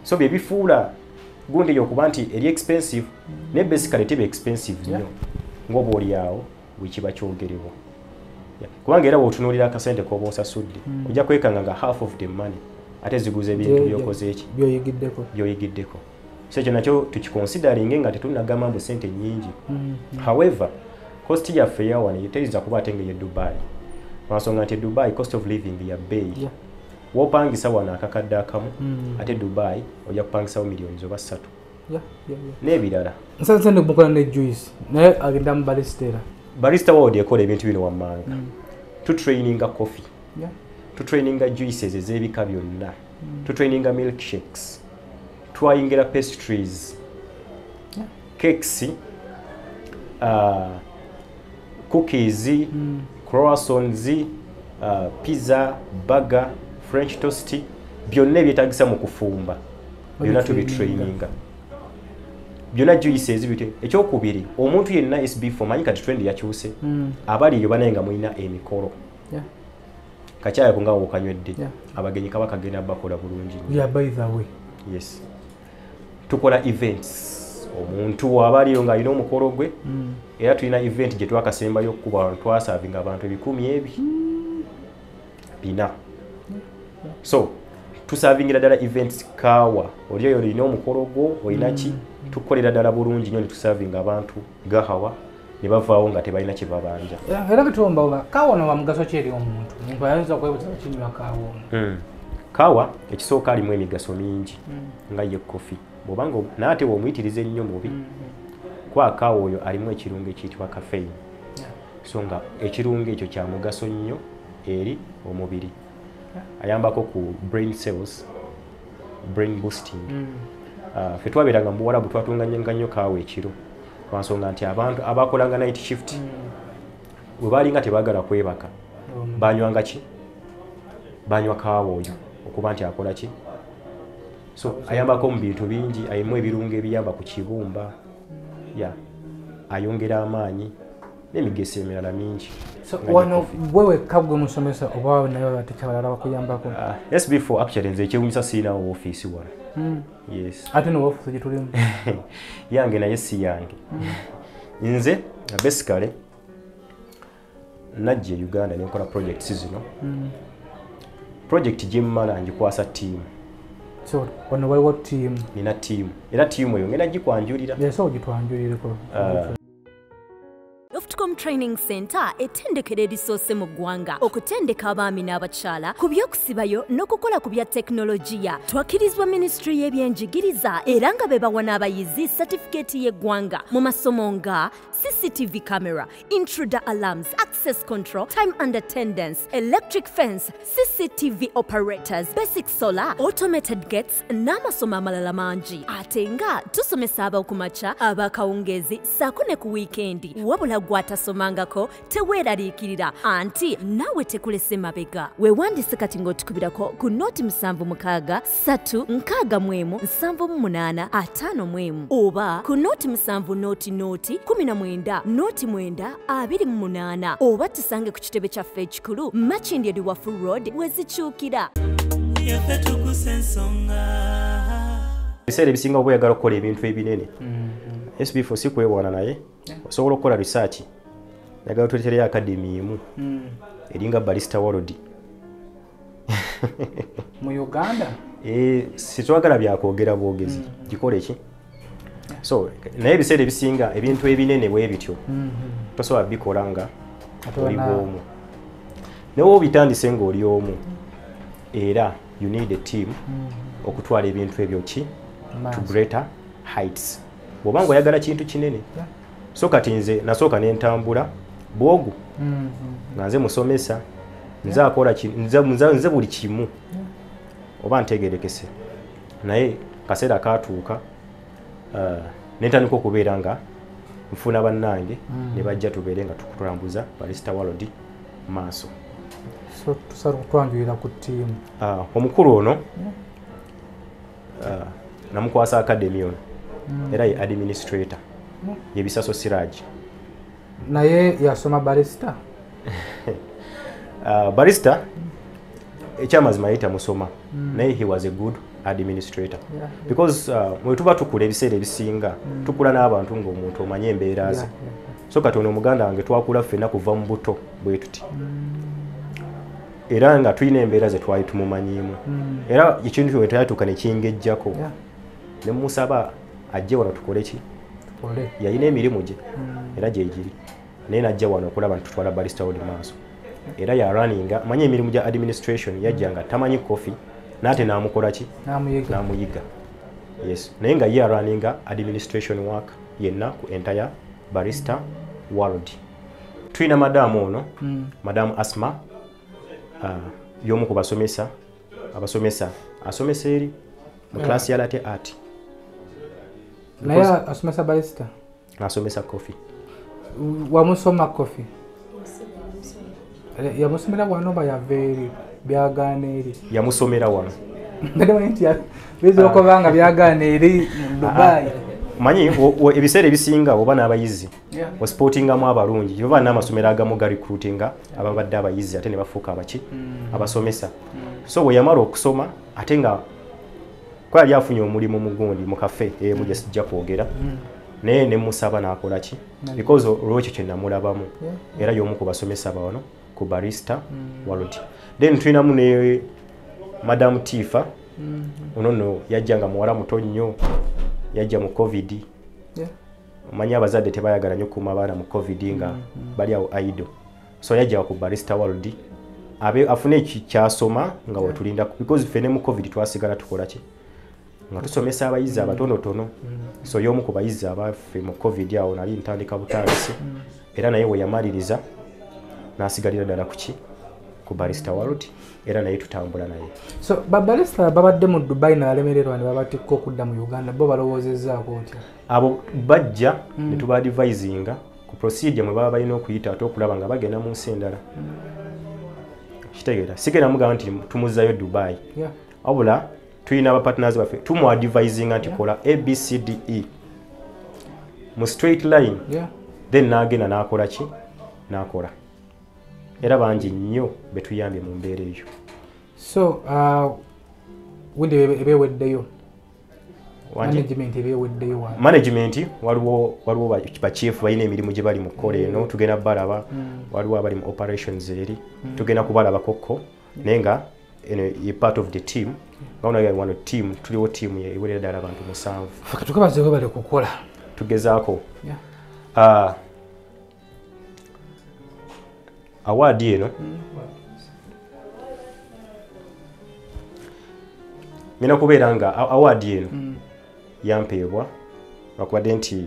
So bifuula gundi yokuba nti eri expensive ne basically tebe expensive nnyo. Ngobo lyawo wikiba kyogerebwa kubanga era wotunulira akasente koba osasudde ojja kwekanga nga half of the money ate ziguze ebintu byokoze eki byoyigiddeko so ekyo nakyo tukiconsidering nga tetunagamba mbu sente nyingi however cost yaffe ya wano teyinza kuba ate ng'eye Dubai. Lwansonga nti Dubai cost of living ya bbeeyi. Yeah. W'opangisa wano akakadde akamu ate Dubai ojja kupangisawo miliyoni zoba 3. Yeah. N'ebirala. Nsanze mukola ne juice naye agenda mu barista. Barista wodi ekola ebintu bino wammanga. Tutraininga coffee. Yeah. Tutraininga juices ez'ebika byonna. Tutraininga milkshakes. Twayingira pastries. Yeah. Cakes. Cookies. Croissants. Pizza. Burger. French toast. Byonna ebyetagisa mu kufumba. Byonna tubitraininga. Byonna juices bite. Ekyokubiri omuntu yenna SB4 manyi kati trend yakyuse. Abali yo banenga mulina emikolo. Yeah. Kachaya kunga okanywedde. Yeah. Abagenyi kaba kagenda bakola bulungi. Yeah, by the way. Yes. Tukola events. Omuntu abali yo nga alina omukolo gwe. Era tulina event gye twakasembayo okuba abantu twasavinga abantu 10,000 bina. So tusavingira ddala events kawa oli oyo olina omukolo gwo olina ki tukolera ddala bulungi nnyo ne tusavinga abantu gahawa ne bavaawo nga tebalina kye babanja. Era bitomba kawa no bamugaso ki eri omuntu ayinza kwebuuza kinywa kawa. Kawa ekisooka alimu emigaso mingi nga ye coffee bw'obanga naate omuyitiriza ennyo mubi kwa kawa oyo alimu ekirungo ekiyitibwa caffeine. So nga ekirungo ekyo kya mugaso nnyo eri omubiri. Ayambako ku brain cells, brain boosting. Fe twabeeranga mu Buwarabu twatunganya nnyo kaawa ekiro. Lwansonga nti abantu abakolanga night shift bwe baalinga tebaagala kwebaka banywanga ki? Banywa kaawa oyo okuba nti akola ki? So ayambako mu bintu bingi, ayimu ebirungo ebiyamba ku kibumba, ayongera amaanyi n'emigaso emirala mingi. So wano wewe kabwe musomesa oba nayo atikabala bakuyambako. SB4 actually nze ekyewunyisa siinawo office wano. Yes. Ate no office gye tulimu. Yange naye si yange. Nze basically najje Uganda nenkola projects zino. Project gye mmala ngikwasa team. So wano waliwo team. Nina team. Era team eyo ngenda gikwanjulira. Yes, ogitwanjulireko. Ofcom Training Center etendekera erisoose mu ggwanga okutendeka abaami n'abakyala ku by'okusibayo n'okukola ku bya tekinologiya. Twakirizibwa Ministry y'ebyenjigiriza era nga be bawa n'abayizi certificate y'eggwanga mu masomo nga CCTV camera, intruder alarms, access control, time and attendance, electric fence, CCTV operators, basic solar, automated gates n'amasomo amalala mangi. Ate nga tusomesa abakumaca abakawungezi saako ne ku weekendi wabula gwatasomangako teweeraliikirira anti naawe tekulese mabega. Weewandise kati ng'otukubirako ku nooti 76 3 6 7 oba ku nooti 7 nooti 19 nooti 9 28 oba tusange ku kitebe kyaffe ekikulu Makindye Liwafu Road wezikyukira. Yaffe Tuggussa Enssonga. Ebiseera ebisinga oba oyagala okukola ebintu ebinene. SB4 si kwewaana naye osobola okukola research. Yagala tuleetereyo academy emu eringa Brista World. Mu Uganda? Sitwagala byakwogera bwogezi. Gikole ki? So naye ebiseera ebisinga ebintu ebinene bwe bityo tosobola bikola nga oli bw'omu. Naye obitandise ng'oli omu era you need a team okutwala ebintu ebyo ki to greater heights. Bw'obanga oyagala kintu kinene. So kati nze nasooka n'entambula bwogu nga nze musomesa nze akola nze buli kimu oba ntegerekese naye kaseera katuuka n'entandika okubeera nga nfuna bannange ne bajja tubeere nga tukutambuza Brista World maaso. So tusala kutwanjulira ku team. Omukulu ono namukwasa academy ono era ye administrator yebisaso Siraj. Naye yasoma Brista? Brista ekyamazima yita musoma naye he was a good administrator because mwe tuba tukula ebiseera ebisinga tukula n'abantu ng'omuntu omanye embeera ze. So kati ono omuganda wange twakula ffenna kuva mu buto bwe tuti era nga tulina embeera ze twali tumumanyiimu era ekintu we twatuuka ne kingejjako ne musaba ajje wano tukole ki yalina emirimu gye era gye giri naye najja wano okulaba nti tutwala Brista World maaso era ya runninga manyi emirimu gya administration yajjanga tamanyi coffee n'ate n'amukola ki n'amuyiga yes naye nga ye runninga administration work yenna ku entire Brista World. Tulina madamu ono madamu Asma y'omu ku basomesa asomesa eri mu class ya latte art naye asomesa Brista asomesa coffee wamusoma coffee yamusomera wano bayaveri byagana eri yamusomera wano ndabona nti bizo okobanga byagana eri Dubai manyi ebiseera ebisinga oba n'abayizi osportingamu abalungi oba n'amasomero agamu ga recruitinga ababadde abayizi ate ne bafuuka abaki abasomesa so bwe yamala okusoma ate nga kwali afunye omulimu mugundi mu kafe emu gye sijja kwogera naye ne musaba n'akola ki because olwekyo kye namulabamu era y'omu ku basomesa bano ku Brista World. Then tulinamu ne Madam Tifa ono yajjanga muwala muto nnyo yajja mu COVID manyi abazadde tebayagala nnyo kuuma abaana mu COVID nga bali awo idle so yajja ku Brista World afune kyasoma nga wetulinda because fene mu COVID twasigala tukola ki nga tusomesa abayizi abatonotono so y'omu ku bayizi abafe mu COVID awo nali ntandika butandisi era naye we yamaliriza n'asigalira ddala kuki ku Brista World era naye tutambula naye so Brista babadde mu Dubai n'alemererwa ne babatikko okudda mu Uganda bo balowoozezaako otya abo bajja ne tuba advisinga ku procedure mwe baba balina okuyita ate okulaba nga bagenda mu nsi endala kitegeera sigenda mugamba nti tumuzzayo Dubai wabula tulina abapartners baffe tumu advisinga nti kola ABCDE mu straight line then n'agenda n'akola ki n'akola era bangi nnyo betuyambye mu mbeera eyo so wende ebeweddeyo management ebeweddeyo management waliwo bachief balina emirimu gye bali mu kola eno tugenda balaba waliwo abali mu operations eri tugenda kubalaba kokko naye nga a part of the team ngaona wano team tuliwo team ewerera ddala abantu 7 tukabazeho bali kukola tugezaako award eno mina kubeera nga award eno yampeebwa lwakubadde nti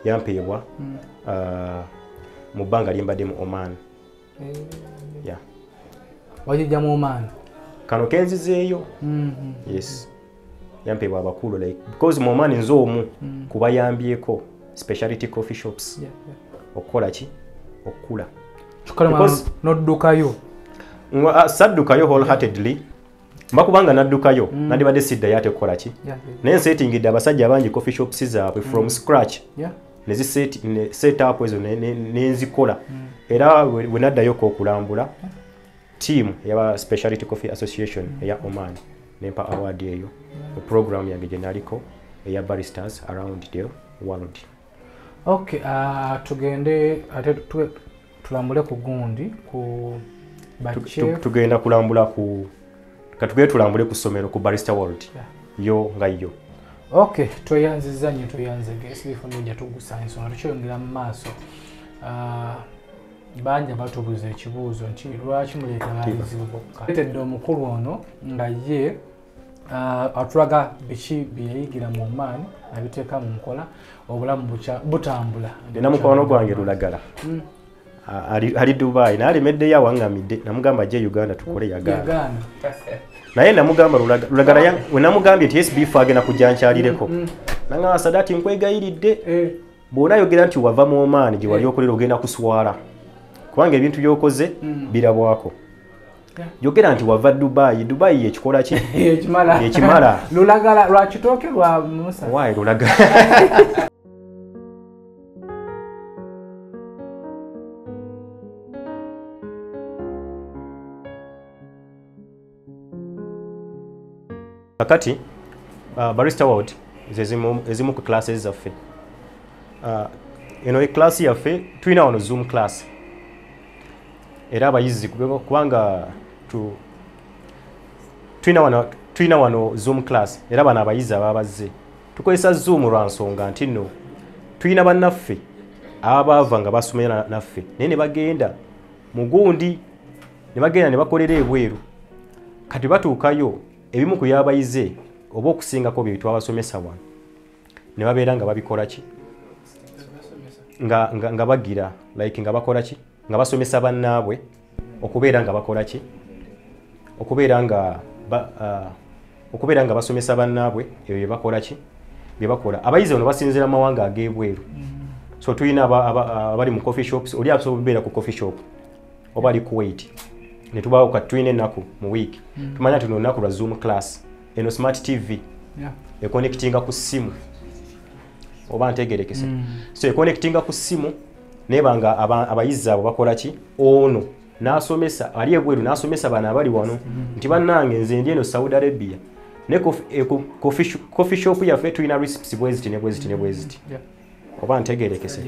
yampeebwa mu bbanga lyembadde mu Oman wajijja mu Oman kano kenzizeeyo yes yampeebwa abakulu like because mu Oman nze omu kubayambyeko speciality coffee shops okukola ki okukula noddukayo saddukayo wholeheartedly mbakubanga naddukayo nandibadde siddayo ate kukola ki naye nsetingidde abasajja abangi coffee shops zaabwe from scratch set up ezo nenzikola era we naddayoko okulambula team yaba Speciality Coffee Association eya Oman nempa award eyo program yange gye naliko eya baristas around the world. Okay, tugende ate tulambule ku gundi ku bachef tugenda kulambula ku katugende tulambule ku somero ku Brista World yo nga yo. Okay, toyanziza nnyo toyanzege SB4 Media Tuggussa Enssonga tukyongera mu maaso. Banja batubuza ekibuuzo nti lwaki muleeta bayizibu bokka. Tetedde omukulu ono nga ye atulaga biki byeyigira mu Oman abiteeka mu nkola obulamu butambula. Nina mukwano gwange Lulagala. Ali Dubai nalemeddeyo awangamidde namugamba ajje Uganda tukole yagana. Naye namugamba Lulagala ya we namugambye eti SB4 agenda kujjankyalireko. Nanga Sadati nkwegayiridde. Bona yogera nti wava mu Oman gye wali okolera ogenda kuswala. Kubanga ebintu byokoze birabwako. Yogera nti wava Dubai ekikola ki? Ekimala. Lulagala lwakitooke lwa Musa. Why Lulagala? Kakati Brista World ezimu ku classes zaffe. Eno class yaffe tulina wano Zoom class. Era abayizi kubanga tulina wano Zoom class era bano abayizi ababazze tukozesa Zoom lwa nsonga nti nno tulina bannaffe abava nga basomera naffe naye ne bagenda mugundi ne bagenda ne bakolera ebweru kati batuukayo ebimu ku yabayize oba okusingako bye twabasomesa wano ne babeera nga babikola ki nga bagira like nga bakola ki nga basomesa bannaabwe okubeera nga bakola ki okubeera nga basomesa bannaabwe ebyo bye bakola ki bye bakola abayizi bano basinziira mu mawanga ag'ebweru so tulina abali mu coffee shops oli asobola okubeera ku coffee shop oba ali Kuwait ne tubaawo kati tulina ennaku mu week tumanya tuno olunaku lwa Zoom class eno smart TV ekonectinga ku ssimu oba ntegerekese so ekonectinga ku ssimu nebanga abayizi abo bakola ki ono n'asomesa ali ebweru n'asomesa bana abali wano nti bannange nze ndi eno Saudi Arabia ne coffee shop yaffe tulina receipts bweziti ne bweziti ne bweziti oba ntegerekese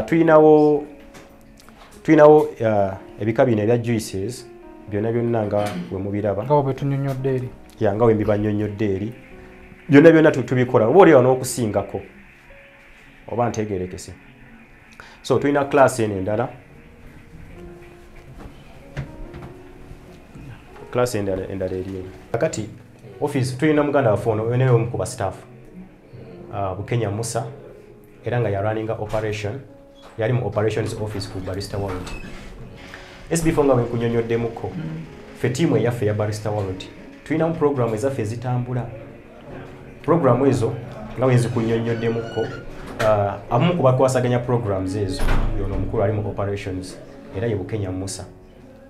tulinawo ebika bino ebya juices byonna byonna nga bwe mubiraba nga bwe tunyonyodde eri nga bwe mbibanyonyodde eri byonna byonna tubikola oba oli wano okusingako oba ntegerekese so tulina class eno endala class endala eri kakati office tulina muganda waffe ono oyo omu ku ba staff Bukenya Musa era nga ya running operation yali mu operations office ku Brista World SB4 nga bwenkunyonyoddemuko ffe tiimu eyaffe ya Brista World tulina mu program ezaffe ezitambula program ezo nga bwenzikunyonyoddemuko abamu ku bakwasaganya programs ezo yono omukulu ali mu operations era ye Bukenya Musa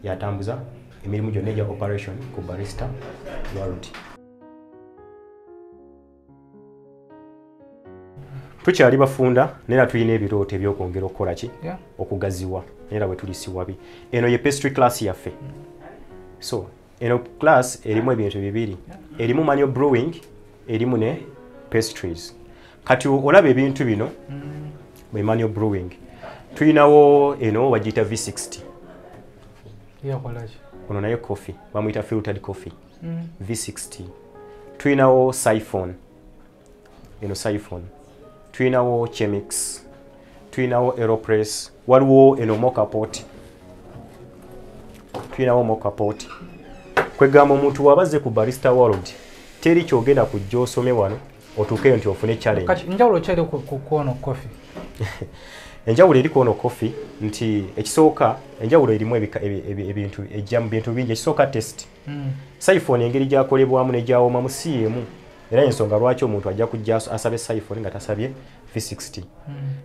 yatambuza emirimu gyonna egya operation ku Brista World. Tukyali bafunda nera tulina ebirooto ebyokwongera okukola ki okugaziwa nera bwe tuli siwabi eno ye pastry class yaffe so eno class erimu ebintu bibiri erimu manual brewing erimu ne pastries kati olaba ebintu bino bwe manual brewing tulinawo eno wagiyita V60 ono nayo coffee bamuyita filtered coffee V60 tulinawo siphon eno siphon tulinawo chemix tulinawo aeropress waliwo eno mocha pot tulinawo mocha pot kwegamba omuntu wabaze ku Brista World teri kyogenda kujja osome wano otuukeyo nti ofune challenge kati njawulo kyali ku ono coffee enjawulo eri ku ono coffee nti ekisooka enjawulo erimu ebintu ejja mu bintu bingi ekisooka test siphon engeri gyakolebwamu ne gyawomamu si emu era ensonga lwaki omuntu ajja kujja asabe siphon nga tasabye V60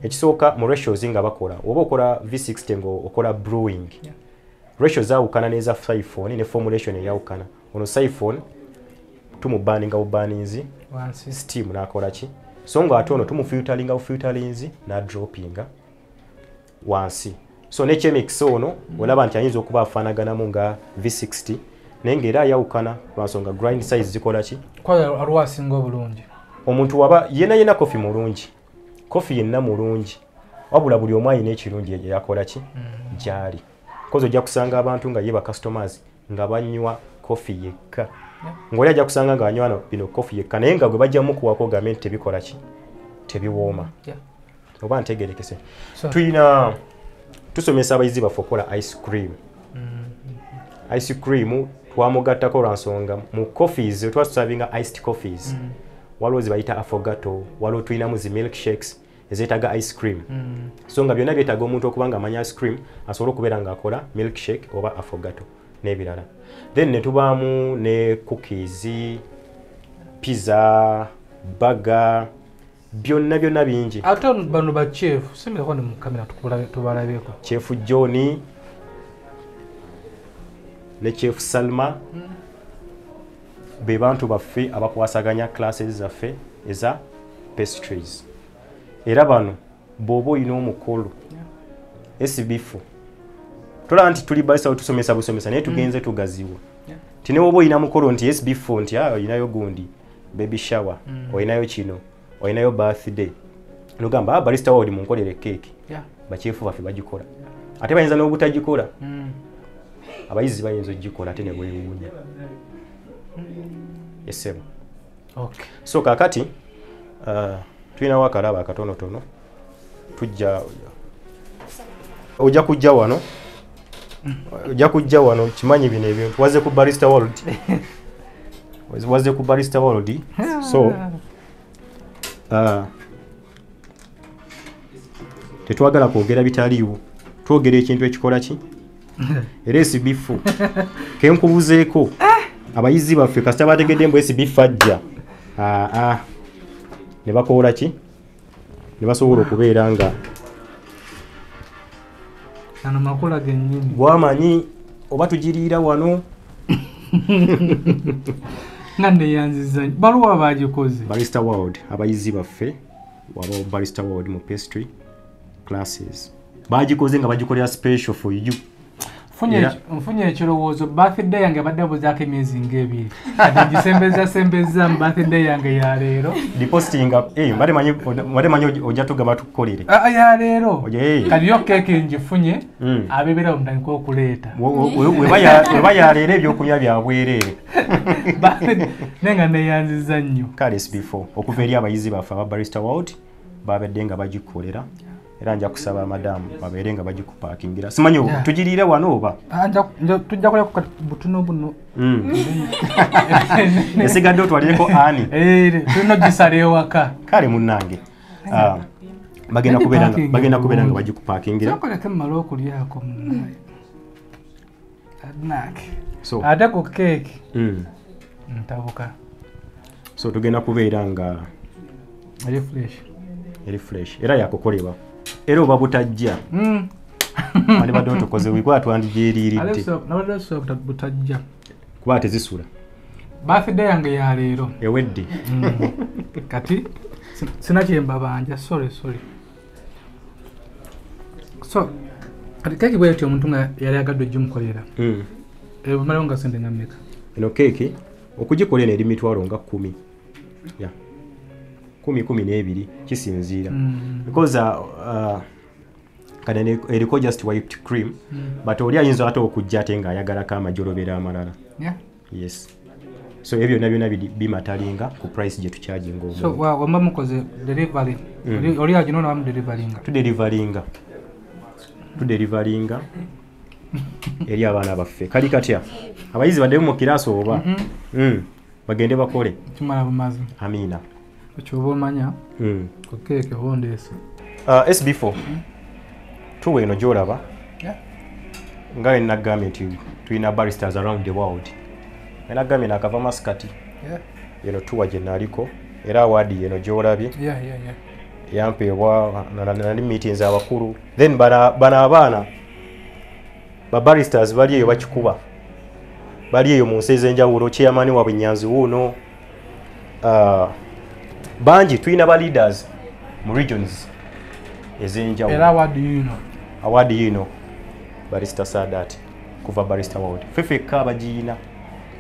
ekisooka mu ratios nga bakola oba okola V60 nga okola brewing ratios zawukana n'eza siphon ne formulation eyawukana ono siphon tumubaninga bubaninzi steam nakola ki so nga ate ono tumufilteringa bufilterinzi na droppinga wansi so ne chemix ono olaba nti ayinza okuba afaanaganamu nga V60 nenge era yawukana lwansonga grind size zikola ki kwa alwasinga obulungi omuntu waba yena coffee mulungi coffee yenna mulungi wabula buli omu ayina ekirungi yakola ki gyali kozo ojja kusanga abantu nga ye ba customers nga banywa coffee yekka ng'oli ajja kusanga nga banywa bino coffee yekka naye nga gwe bajjamu kuwako gamenti tebikola ki tebiwooma oba ntegerekese tulina tusomesa abayizi baffe okukola ice cream ice cream twamugattako lwansonga mu coffees twatusavinga iced coffees waliwo zibayita affogato waliwo tulinamu zi milkshakes ezeetaga ice cream so nga byonna byetaaga omuntu okubanga amanya ice cream asobole okubeera ng'akola milkshake oba affogato n'ebirala then ne tubaamu ne cookies pizza burger byonna bingi ate bano ba chef semirako ne mu kamera tubalabeko chef Johnny ne chef Salma be bantu baffe abakwasaganya classes zaffe eza pastries era bano bw'oba olina omukolo SB4 tulaba nti tuli Brista tusomesa busomesa naye tugenze tugaziwa tine woba olina mukolo nti SB4 nti olinayo gundi baby shower olinayo kino olinayo birthday nogamba Brista World munkolere cake bakyefu baffe bagikola ate bayinza n'obutagikola abayizi bayinza ogikola ate ne bwewuunya yesebo okay so kakati tulinawo akalaba akatonotono tujja ojja kujja wano kimanyi bino ebintu waze ku Barista World waze ku Barista World so tetwagala kwogera bitaliiwo twogera ekintu ekikola ki era SB4 kenkubuzeeko abayizi baffe kasita bategedde mbu SB4 ajja ne bakola ki ne basobola okubeera nga ano makula gennyini gwamanyi oba tugiriira wano nga neyanziza baluwa bagikoze Barista World abayizi baffe waba Barista World mu pastry classes bagikoze nga bagikolera special for you nfunye ekirowoozo birthday yange badde buzaako emyezi ng'ebiri sembeza mu birthday yange ya leero dipostinga mbadde manyi ojja tugamba tukukolere ya leero kati yo keeke ngifunye abebera omutandika okuleeta weba yaleero ebyokunywa byabwereere naye nga neyanziza nnyo kale SB4 okuva eri abayizi baffe aba Barista World babadde nga bagikolera era nja kusaba madamu babeere nga bagikupakingira simanyi tugiriire wano oba tujja kuleka kati butuno buno esigadde otwalireko ani tulina gisala ewaka kale munnange bagenda kubeera nga bagikupakingira koleka mmala okulyako munnaye adnake ate ku keeki ntabuka so tugenda kubeera nga eri fresh era yakukolebwa era oba butajja ani badde otukoze wikuba twandigyeriiridde butajja kuba tezisula birthday yange ya leero ewedde kati sinakyembabanja sorry so kati keeki bwetyo omuntu nga yali agadde ogimukolera ebumalawo nga sente ngammeka eno keeki okugikolera eri mitwalo nga 10 12 kisinziira because kadene eriko just whipped cream but oli ayinza ate okujja ate nga ayagalako amajolobera amalala yes so ebyo byonna bimatalinga ku price gye tukyajinga omuntu so wamba mukoze delivery oli aginoona bamu deliveringa eri abaana baffe kali katya abayizi baddemu mu kiraaso oba bagende bakole kimala bumazi amina ekyoba omanya ku keeke hondeese SB4 tuwe eno gyolaba nga enagambye nti tulina baristas around the world enagambye nakava maskati eno tuwa gye naliko era awaadi eno gyolabye yampeebwa nali meetings abakulu then bana abaana babaristas bali eyo bakikuba bali eyo mu nsi ez'enjawulo chairman wa Bunyanzi wuuno banji tulina ba leaders mu regions ez'enjawulo era award yino Barista Sadat kuva Barista World fefe kaba jiina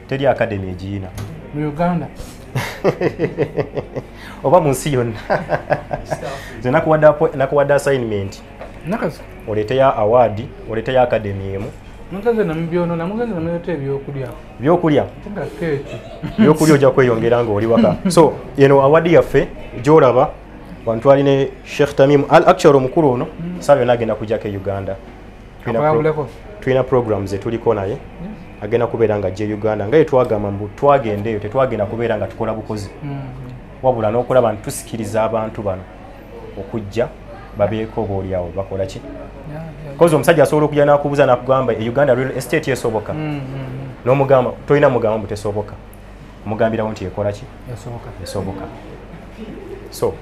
teri academy jiina mu Uganda oba mu nsi yonna nakuwadde assignment nakasi olete ya award olete ya academy emu mukaze namubyono namukaze namulete ebyokulya ojja kweyongera nga oli waka so yeno award yaffe gyolaba bantu aline Sheikh Tamim actually omukulu ono sabe nagenda kujjako e Uganda tulina programs etuliko naye agenda kubeera nga ajja Uganda nga yetwagamba mbu twagendeyo tetwagenda kubeera nga tukola bukozi wabula n'okulaba nti tusikiriza abantu bano okujja babeeko obaolyawo bakola ki kozi omusajja asobola okujja n'akubuuza n'akugamba e Uganda real estate esoboka n'omugamba tolina mugamba mbu tesoboka omugambirawo nti ekola ki esoboka so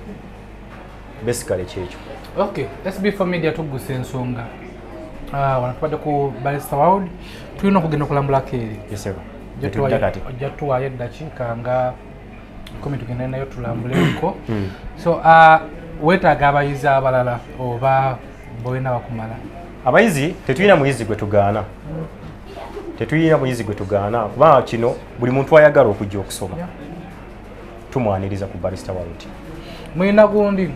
basically kyekyo okay SB4 Media Tuggussa Enssonga wano tubadde ku Barista World tulina okugenda okulambulako eri ojja tuwaayo eddakiika nga 10 tugenda nayo tulambuleko so weetaaga abayizi abalala oba boyina bakumala abayizi tetulina muyizi gwe tugaana kubanga kino buli muntu ayagala okujja okusoma tumwaniriza ku Barista World mulina gundi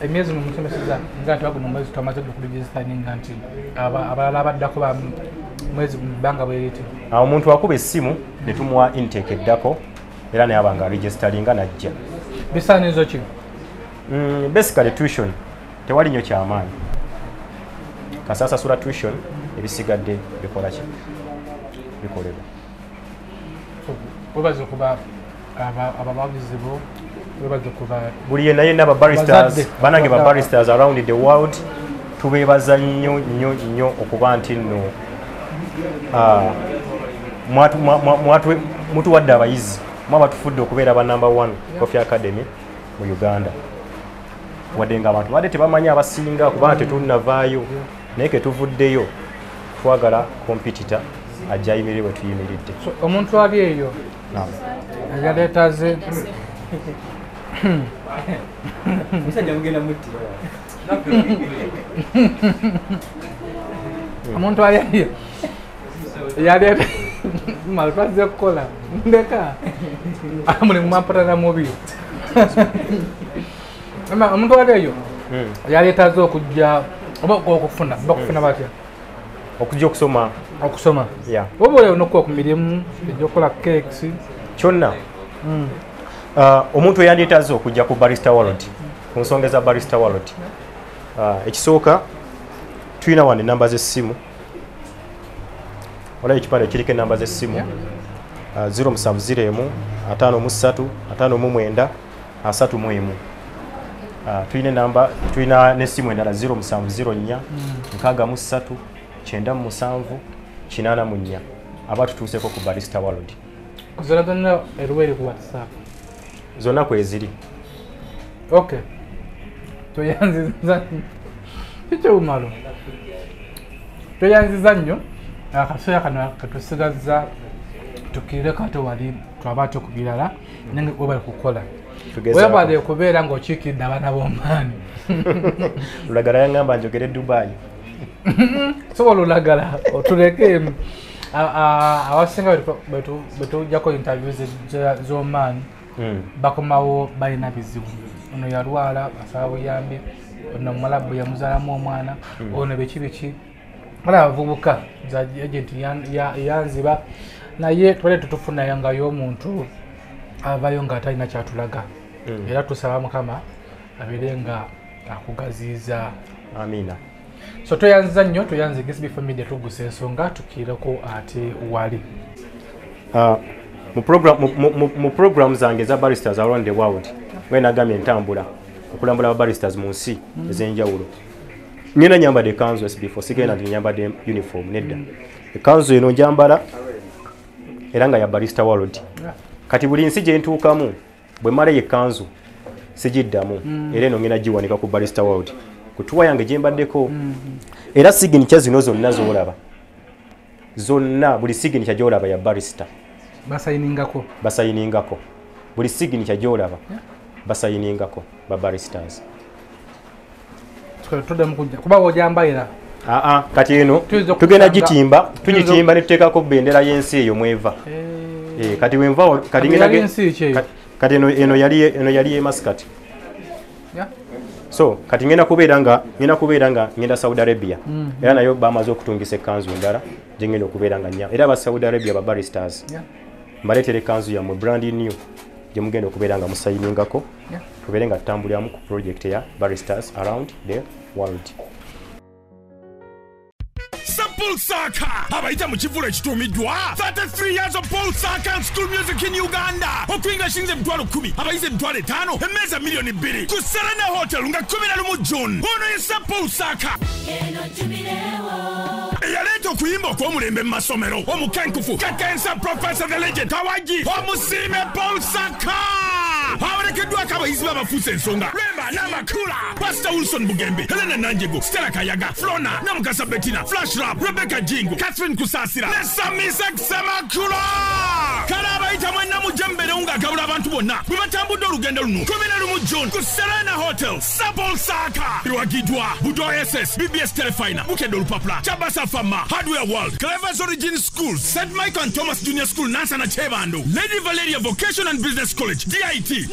emyezi mumusomeseza nga nti waguno mwezi twamaze okuregistaninga nga nti abalala abaddako ba mwezi bbanga bweriti omuntu akuba essimu ne tumuwa intake eddako era naye abanga registaringa najja bisaanizo ki Basically tuition tewali nnyo kyamaanyi kasasasula tuition ebisigadde bikola ki bikolebwa webaze kuba ababagizi bo webaze kuba buli yenna yenna babaristas banange babaristas around the world tubeebaza nnyo okuba nti nno mutuwadde abayizi mwaba tufudde okubeera ba number 1 Coffee Academy mu Uganda wadde nga abantu badde tebamanyi abasinga kubanga tetunnavaayo naye ke tuvuddeyo twagala competitor ajja ayimirire bwe tuyimiridde omuntu ali eyo yaleetaze omuntu ali eyo yaleeta malpaze kukola ndeka mulimu mwampatana mubi omuntu ali eyo yaleetaze okujja oba okufuna batya okujja okusoma oba oleo nokuwa ku mirimu egyokukola cakes kyonna omuntu eyandeetaze okujja ku Barista World ku nsonga za Barista World ekisooka tulina wano enamba z'essimu olaba ekipande kiriko enamba z'essimu 070 53 59 31 tulina n'essimu endala 0704 63 97 84 aba tutuuseko ku Barista World zonna zonna eruweri ku WhatsApp zonna kweziri okay toyanziza kikyewumalo toyanziza nnyo akaseera kano katusigazza tukirire kato wali twaba tukubirala nange webali kukola webale kubeera ng'okiikiridde abaana b'omaani lulagala yaŋŋamba njogere Dubai sobola olulagala otuleke abasinga betujjako interviews z'omaani bakomawo balina bizibu ono yalwala asaba buyambi ono mulabu yamuzaalamu omwana ono biki ala abavubuka za agent yanziba naye twale tutufunayo nga y'omuntu avayo nga atalina kyatulaga era tusaba Mukama abeere nga akugaziiza amina so toyanziza nnyo toyanze SB4 Media Tuggussa Enssonga tukiireko ate wali mu program zange za baristas around the world wenagambye entambula okulambula ababaristas mu nsi ez'enjawulo nina nyambadde ekanzu SB4 sigenda nti nyambadde uniform nedda ekanzu eno njambala era nga ya Barista World kati buli nsi gye ntuukamu bwe mmalayo ekanzu sigiddamu era eno ngenda giwanika ku Barista World kutuwa yange gye mbaddeko era signature zino zonna z'olaba zonna buli signature gy'olaba ya barista basayiningako buli signature gy'olaba basayiningako ba baristas kuba ojambayira kati eno tugenda gitimba tugitimba ne tuteekako bendera y'ensi eyo mweva kati wenva kati eno yali emaskat so kati ngenda kubeera nga ngenda Saudi Arabia era nayo bamaze okutungisa ekanzu endala gye ngenda okubeera nga nnya era aba Saudi Arabia ba baristas mbaleetera ekanzu yammwe brand new gye mugenda okubeera nga musayiningako tubeere nga tutambuliramu ku project ya baristas around the world. Paul Saka abayita mu kivulo ekituumiddwa 33 years of Paul Saka and school music in Uganda okuyinga shinze emitwalo 10 abayize emitwalo 5 emmeeza miliyoni 2 ku Serena Hotel nga 11 June ono ye Paul Saka eyaleeta okuyimba okw'omulembe mu masomero omukenkufu kakensa Professor the Legend Tawaji omusiime Paul Saka awerekeddwako abayizi b'abafuusa ensonga Remba Namakula Pastor Wilson Bugembe Helena Nanjego Stella Kayaga Flona Namukasa Bettina Flash Rap Rebecca Jingo Catherine Kusasira ne Samisa Semakula kale abayita mwenna mujembere ng'agabula abantu bonna bwe batambudde olugendo luno 11 June ku Serena Hotel Paul Saka iwagiddwa Budo SS BBS Telefina Bukedde Olupapula Chabasa Fama Hardware World Clever's Origin School St. Michael and Thomas Junior School Nansana Chebando Lady Valeria Vocation and Business College DIT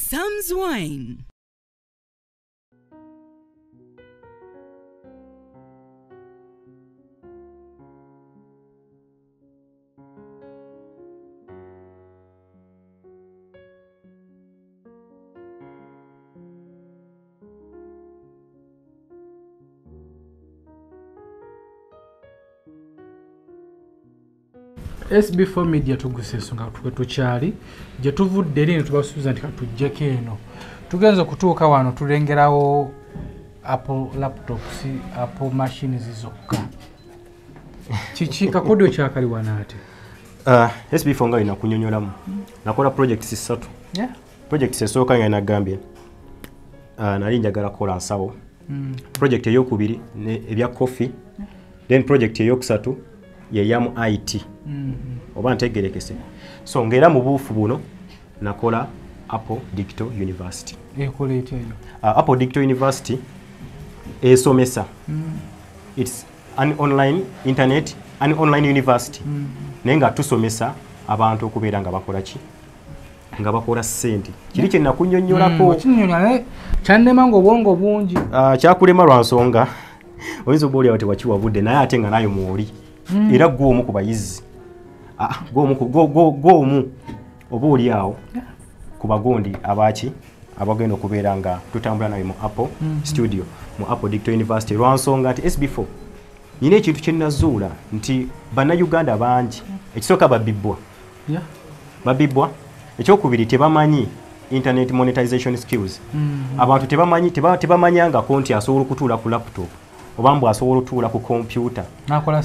Sam's Wine. SB4 Media Tuggussa Enssonga tukyali gye tuvudde eri ne tubasuubiza nti katujjeko eno tugenza okutuuka wano tulengerawo Apple laptops, Apple machines zokka. Kiki kakodyo kyakali wanaate? SB4 nga ina kunyonyolamu. Nakola projects 3. Yeah. Projects esooka nga nagambye. Nali njagala kola nsawo. Project eyokubiri ebya coffee. Then project eyokusatu ye yamu IT. Oba ntegerekese. So ngera mu buufu buno nakola Apple Digital University. Ekola etyo. Apple Digital University esomesa. It's an online internet, an online university. Nenga tusomesa abantu okubeera nga bakola ki? Nga bakola sente. Kiri kye nakunnyonnyolako. Kinyonyola kyannema ng'obwongo bungi. Kyakulema lwa nsonga. Oyinza oba olyawo tewakiwabudde naye ate nga nayo mwoli. Era gw'omu ku bayizi. Gw'omu oba olyawo ku bagondi abaki abagenda okubeera nga tutambula nayo mu Apple studio mu Apple Digital University lwa nsonga nti SB4 nyina ekintu kye nazuula nti bannayuganda bangi ekisooka babibbwa ekyokubiri tebamanyi internet monetization skills. Abantu tebamanyanga konti asobola okutuula ku laptop oba mbu asobola okutuula ku computer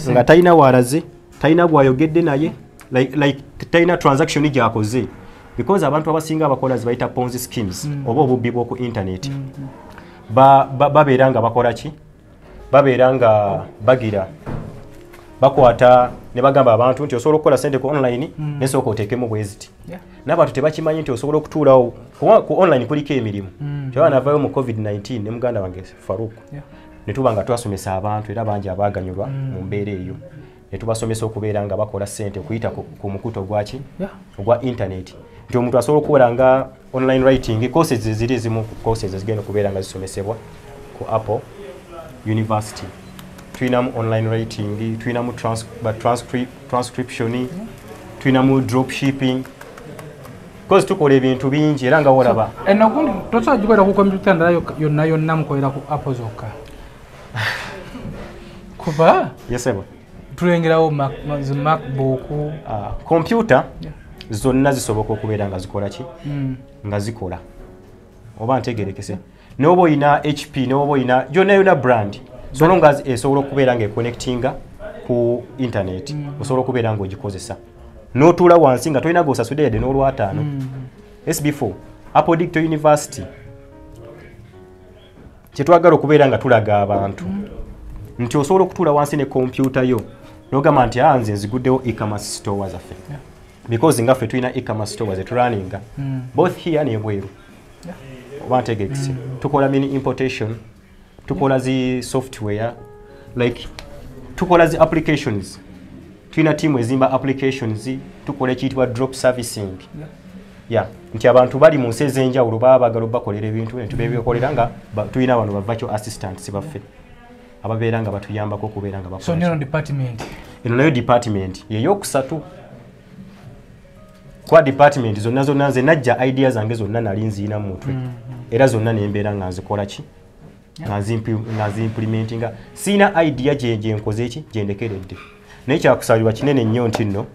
nga talina walaze talina gwayogedde naye like talina transaction gyakoze because abantu abasinga abakola zibayita ponzi schemes oba obubbi bw'oku internet babeera nga bakola ki babeera nga bagira bakwata ne bagamba abantu nti osobola okukola sente ku online nesooka oteekemu bweziti n'abantu tebakimanyi nti osobola okutuulawo ku online kuliko emirimu kyaba navayo mu COVID-19 ne muganda wange Faruk ne tuba nga twasomesa abantu era bangi abaaganyulwa mu mbeera eyo ne tubasomesa okubeera nga bakola sente okuyita ku mukuto gwaki ogwa internet nti omuntu asobola okubeera nga online writing courses ziri zimu courses zigenda okubeera nga zisomesebwa ku Apple University. Tuinamu online writing, tuinamu transcription, tuinamu dropshipping. Because tukola ebintu bingi era nga wolaba. Nakundi tokyagibera ku computer ndala yonna mukolera ku Apple zokka. Kuba? Yes sir. Tulengerawo MacBook, computer zonna zisoboka okubeera nga zikola ki? Nga zikola. Oba ntegerekese. Nobo ina HP, nobo ina yona brand. So long as esobola okubeera nga connectinga ku internet, osobola okubeera nga ogikozesa. N'otuula wansi nga tolina gosasudde yadde n'olwataano. SB4 Apple Digital University kyetwagala okubeera nga tulaga abantu nti osobola okutuula wansi ne computer yo n'ogamba nti nze nziguddewo e-commerce stores zaffe. Because ngaffe tulina e-commerce stores etulaninga both here ne bweru. Oba ntegekise tukola mini importation, tukola zi software, like tukola zi applications. Tulina team ezimba applications, tukola ekiyitibwa drop servicing. Nti abantu bali mu nsi ez'enjawulo baba bagala bakolera ebintu ne tubeebikolera nga tulina abantu ba virtual assistants baffe ababeera nga batuyambako okubeera nga bakola. So nino department. Eno nayo department yeyokusatu. Kwa department zonna nze najja ideas zange zonna nali nziina mu mutwe. Era zonna nembeera nga nzikola ki? Nga implementinga. Sina idea gye nkoze ki? Gye ndekeredde. Naye kyakusabibwa kinene nnyo nti nno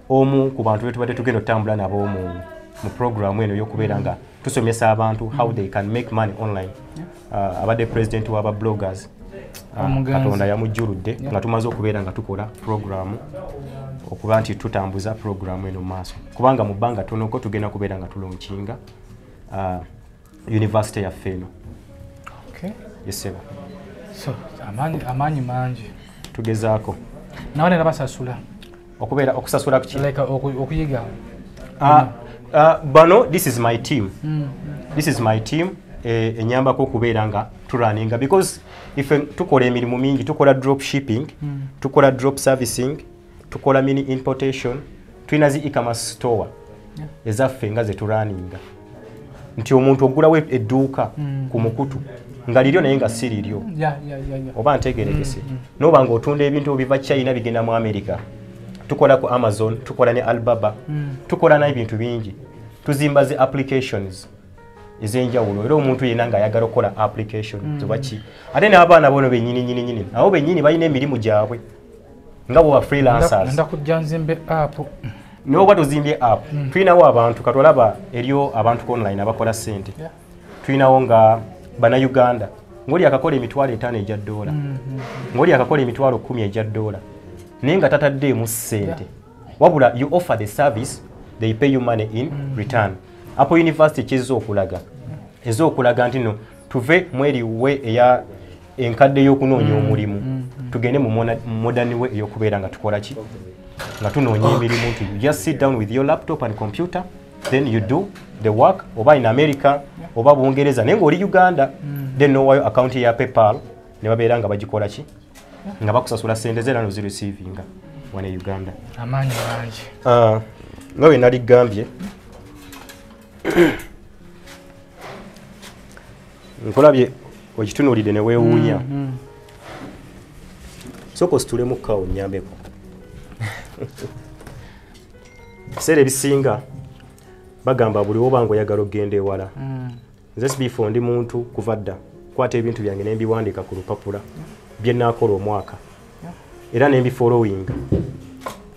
omu ku bantu betu bate tugenda otambula nabo mu program eno y'okubeera nga tusomesa abantu how they can make money online. Abadde president w'aba bloggers. Katonda yamujjuludde nga tumaze okubeera nga tukola program okuba nti tutambuza program eno maaso. Kubanga mu bbanga tonoko tugenda kubeera nga tulonkinga university yaffe eno. Okay. Yes sir. So amaanyi mangi. Tugezaako. Nawe nabasasula. Okubeera okusasula ku like okuyiga. Bano this is my team. This is my team. Enyambako okubeera nga turaninga because if tukola emirimu mingi tukola drop shipping, tukola drop servicing, tukola mini importation, tulina zi e-commerce store ezaffe nga ze turaninga. Nti omuntu ogulawo edduuka ku mukutu nga liryo naye nga si liryo. Oba ntegerekese. Noba nga otunda ebintu biva China bigenda mu America. Tukola ku Amazon, tukola ne Alibaba, tukola n'ebintu bingi. Tuzimba zi applications ez'enjawulo era omuntu yenna nga ayagala okukola application zobaki. Ate n'abaana bono bennyini abo bennyini balina emirimu gyabwe. nga bwa freelancers ndakujja nzimbe app n'oba tozimbye app tulinawo abantu katolaba eriyo abantu online abakola sente tulinawo nga bannayuganda ng'oli akakola emitwalo 5 ejja $, ng'oli akakola emitwalo 10 ejja $, naye nga tataddeemu sente wabula you offer the service, they pay you money in return. Apo university kizo okulaga ezo okulaga nti no tuve mweri we eya enkadde y'okunoonya omulimu tugende mu modern way eyokubeera nga tukola ki nga tunoonya emirimu nti you just sit down with your laptop and computer then you do the work oba in America oba Bungereza naye ng'oli Uganda then nowayo account ya PayPal ne babeera nga bagikola ki nga bakusasula sente zera no zireceiving wane Uganda. Amaanyi mangi. Nga we nali gambye nkolabye okitunuulidde ne weewuunya soko situlemu kawo nnyambeko ebiseera ebisinga bagamba buli oba nga oyagala okgenda ewala nze SB4 ndi muntu kuva dda kwata ebintu byange ne mbiwandiika ku lupapula bye nnaakola omwaka era ne mbifollowing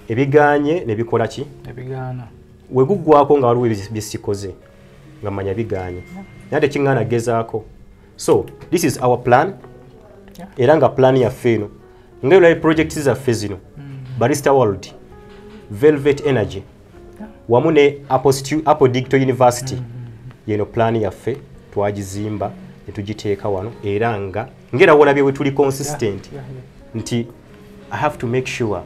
ebigaanye ne bikola ki ebigaana we guggwako nga waliwo byesikoze nga manya bigaanye naye tekiŋŋaana gezaako. So this is our plan era nga plan yaffe eno nga olali projects zaffe zino Brista World, Velvet Energy wamu ne Apple Digital University yeno plan yaffe twagizimba ne tugiteeka wano era nga ngera wolabye we tuli consistent nti I have to make sure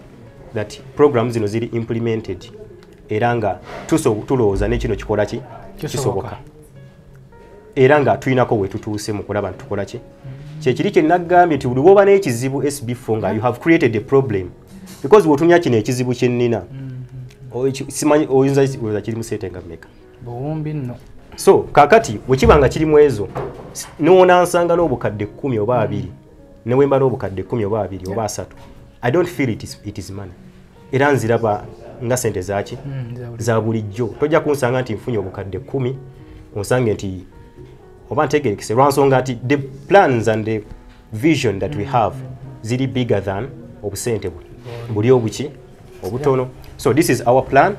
that programs zino ziri implemented era nga tulowooza n'ekino kikola ki kisoboka era nga tulinako we tutuuse mu kulaba nti tukola ki kyekiri kye nagambye nti buli bw'oba n'ekizibu SB4 nga you have created a problem because bw'otunya kino ekizibu kye nnina simanyi oyinza kirimu sente nga mmeka buwumbi nno. So kakati bwe kiba nga kirimu ezo n'onansanga n'obukadde 10 oba 2 ne wemba n'obukadde 10 oba 2 oba 3 I don't feel it is money. Era nziraba nga sente zaki za bulijjo tojja kunsanga nti nfunye obukadde 10 onsange nti oba ntegerekese lwansonga nti the plans and the vision that we have ziri bigger than obusente buli obuki obutono. So this is our plan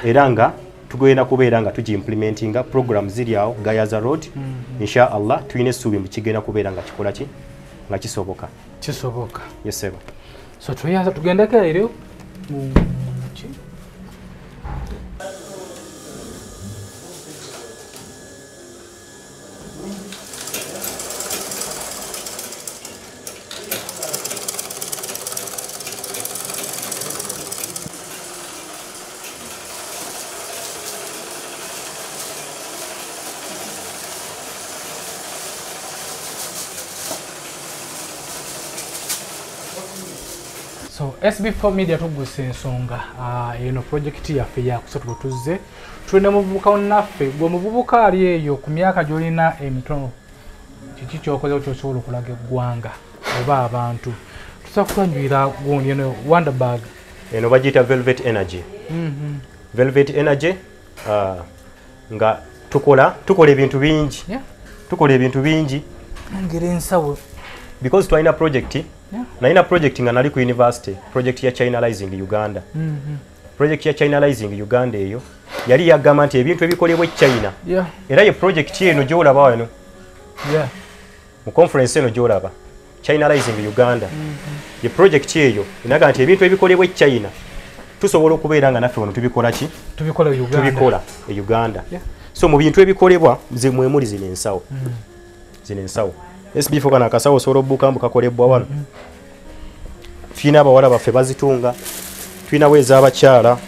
era nga tugenda kubeera nga tugi-implementinga program ziri awo Gayaza Road insha Allah tuyina essuubi mu kigenda kubeera nga kikola ki nga kisoboka. Yes sir. So tugendeko ero So SB4 Media Tuggussa Enssonga eno project yaffe ya kusatu tuzze tulina muvubuka onnaffe gwe muvubuka ali eyo ku myaka gy'olina emitono kiki kyokoze okyosobola okulaga eggwanga oba abantu tusobola kutwanjulira gundi eno Wonderbag eno bagiyita Velvet Energy. Velvet Energy nga tukola ebintu bingi ngeri ensawo because twalina project nalina project nga nali ku university project ya Chinalizing Uganda. Project ya Chinalizing Uganda eyo yali yagamba nti ebintu ebikolebwa China era ye project eno gyolaba wano mu conference eno gyolaba Chinalizing Uganda ye project eyo inaga nti ebintu ebikolebwa China tusobola okubeera nga naffe wano tubikola ki tubikola e Uganda. So mu bintu ebikolebwa ze mwemuli zino ensawo SB4 kana akasawo soro buka kakolebwa wano tuyina abawala baffe bazitunga tuyinawo ez'abakyala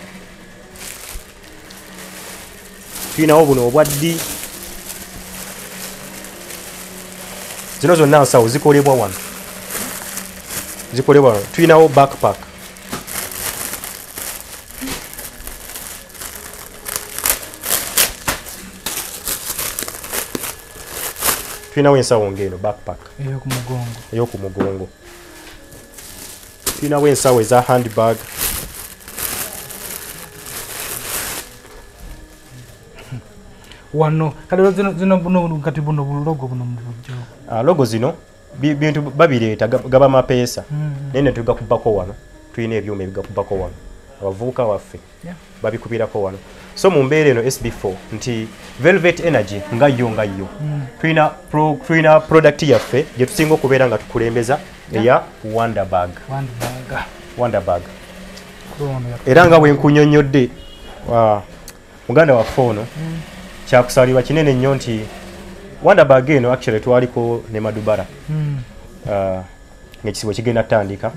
tuyinawo buno obwaddi zino zonna nsawo zikolebwa wano tuyinawo backpack tuyinawo ensawo ng'eno backpack ey'oku mugongo tuyinawo ensawo eza handbag wano kale zino buno kati buno logo buno mubujjo logo zino bintu babireeta gaba mapeesa naye ne tugakubako wano tulina ebyuma ebigakubako wano abavubuka waffe babikubirako wano so mu mbeera eno SB4 nti Velvet Energy nga yo tulina product yaffe gye tusinga okubeera nga tukulembeza eya Wonderbag era nga bwe nkunyonnyodde muganda waffe ono kyakusalirwa kinene nnyo nti Wonderbag eno actually twaliko ne Madubara ng'ekisibo kigenda tandika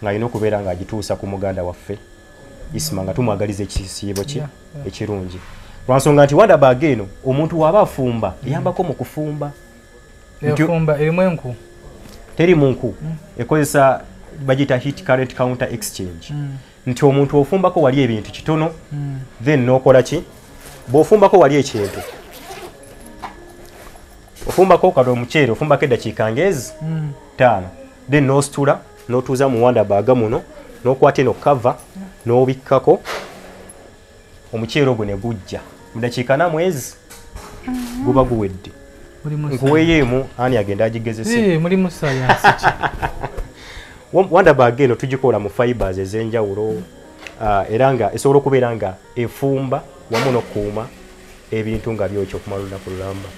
ng'alina okubeera ng'agituusa ku muganda waffe Isima nga tumwagaliza ekisibo kye ekirungi lwansonga nti Wonderbag eno omuntu waba afumba eyambako mu kufumba erimu enku teri munku ekozesa bagita heat current counter exchange nti omuntu ofumbako wali ebintu kitono then nokola ki bw'ofumbako wali ekintu ofumbako kado omuceere ofumbako eddakiika ngezi 5 then nostula notuuza mu Wonderbag muno nokwata eno cover nobikkako omuceere ogwo ne gujja mu dakiika na mwezi guba guwedde nkuweyeemu ani agenda agigezese mulimu science ki Wonderbag eno tugikola mu fibers ez'enjawulo era nga esobola okubeera nga efumba wamu n'okuuma ebintu nga byokyo okumala olunaku lulamba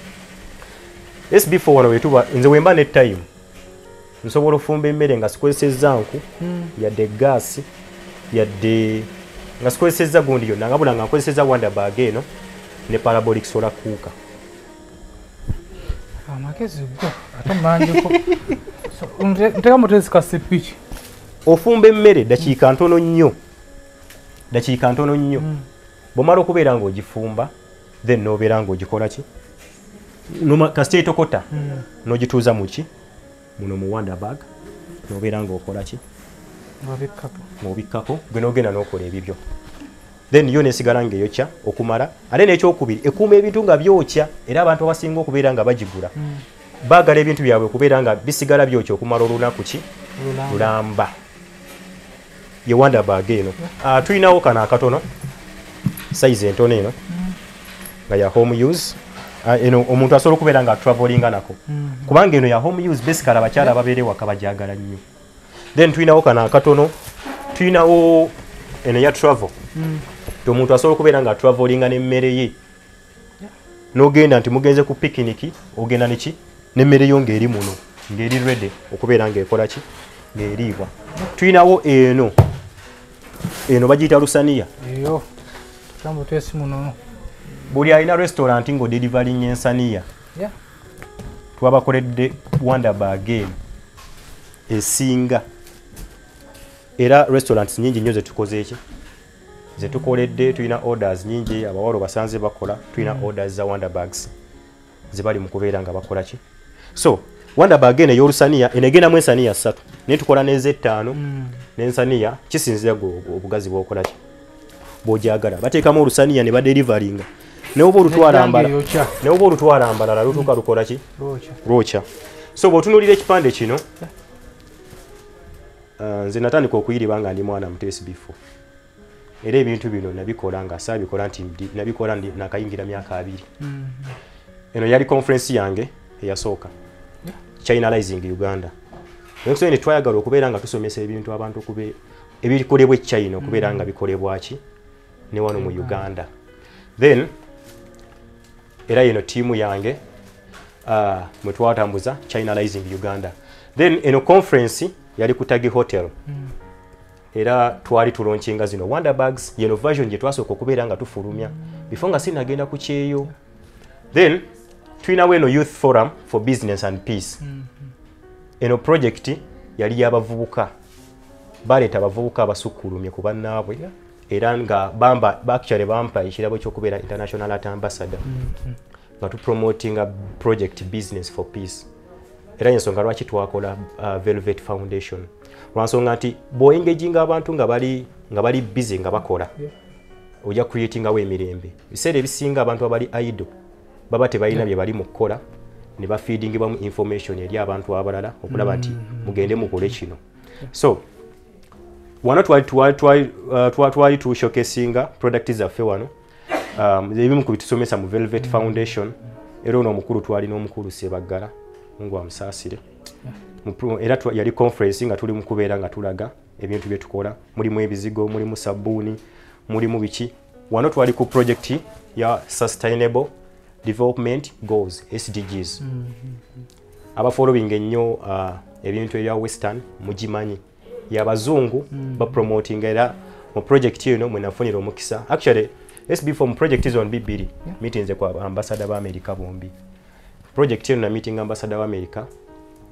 SB4 wano wetuba nze wemba ne time nsobola ofumba emmere nga sikozesezza nku yadde gaasi yadde nga sikozesezza gundi yonna nga bula nga nkozesezza Wonderbag eno ne parabolic solar cooker amagezi go ate manjiko nteka mutezi kasepiki ofumba emmere dakiika ntono nnyo bw'omala okubeera ng'ogifumba then n'obeera ng'ogikola ki kasita etokota n'ogituuza mu ki muno mu Wonderbag n'obeera ng'okola ki ng'obikkako gwe n'ogenda n'okola ebibyo then yo nesigala ng'eyokya okumala ate n'ekyokubiri ekuuma ebintu nga byokya era abantu abasinga okubeera nga bagigula baagala ebintu byabwe okubeera nga bisigala byokya okumala olunaku ki lulamba ye Wonderbag eno tulinawo kano akatono size entono eno nga ya home use eno omuntu asobola okubeera nga travelinga nako kubanga eno ya home use basically abakyala ababeere waka bagyagala nnyo then tulinawo kano akatono tulinawo eno ya travel omuntu asobola okubeera nga travelinga n'emmere ye n'ogenda nti mugenze ku picnic ogenda neki n'emmere yo ng'eri muno ng'eri ready okubeera ng'ekola ki ng'eriibwa tulinawo eno bagiyita lusaniya buli alina restaurant ng'odelivaring ensaniya twabakoledde Wonderbag eno esinga era restaurants nyingi nnyo zetukoze eki zetukoledde tulina orders nyingi abawalo basanze bakola tulina orders za Wonderbags zibali mu kubeera nga bakola ki so Wonderbag eno y'olusaniya enegenda mu ensaniya 3 ne tukola n'eze5 n'ensaniya kisinzira obugazi bw'okola ki bw'ojagala bateekamu olusaniya ne badeliveringa ne oba olutwala mbalala lutuuka lukola ki lwokya so bw'otunuulira ekipande kino nze natandika okuyiriba nga ndi mwana muto SB4 era ebintu bino nabikola nga saabikola nti nabikola nakayingira myaka 2 eno yali conference yange eyasooka Chinalizing Uganda ekyo ne twayagala okubeera nga tusomesa ebintu abantu ebikolebwa e China okubeera nga bikolebwa ki ne wano mu Uganda then era yeno tiimu yange mwe twatambuza Chinalizing Uganda then eno conference yali ku Tuggussa Hotel era twali tulaunchinga zino Wonderbags yeno version gye twasooka okubeera nga tufulumya before nga sinagenda ku kyeyo then tulinawo eno Youth Forum for Business and Peace eno project yali y'abavubuka baleeta abavubuka abasukkulumye ku bannaabwe era nga actually bampa ekirabo ky'okubeera International Art Ambassador nga tupromotinga project Business for Peace era ensonga lwaki twakola Velvet Foundation lwansonga nti bw'oengaginga abantu nga bali busy nga bakola ojja creatingawo emirembe biseera ebisinga abantu abali idle baba tebalina bye bali mu kukola ne bafeedingibwamu information eri abantu abalala okulaba nti mugende mukole kino so wano twali tushowcasinga product zaffe wano ebimu ku bitusomesa mu Velvet Foundation era ono omukulu twali n'omukulu Sebaggala Mungu amusaasire era yali conference nga tuli mu kubeera nga tulaga ebintu bye tukola mulimu ebizigo mulimu sabuni mulimu biki wano twali ku project ya sustainable development goals SDGs aba following ennyo ebintu ebya western mugimanyi y'abazungu ba promoting era mu project eno mwe nafunira omukisa actually SB4 project is on B2 meetings kwa ambassador ba America bombi project eno na meeting ambassador wa America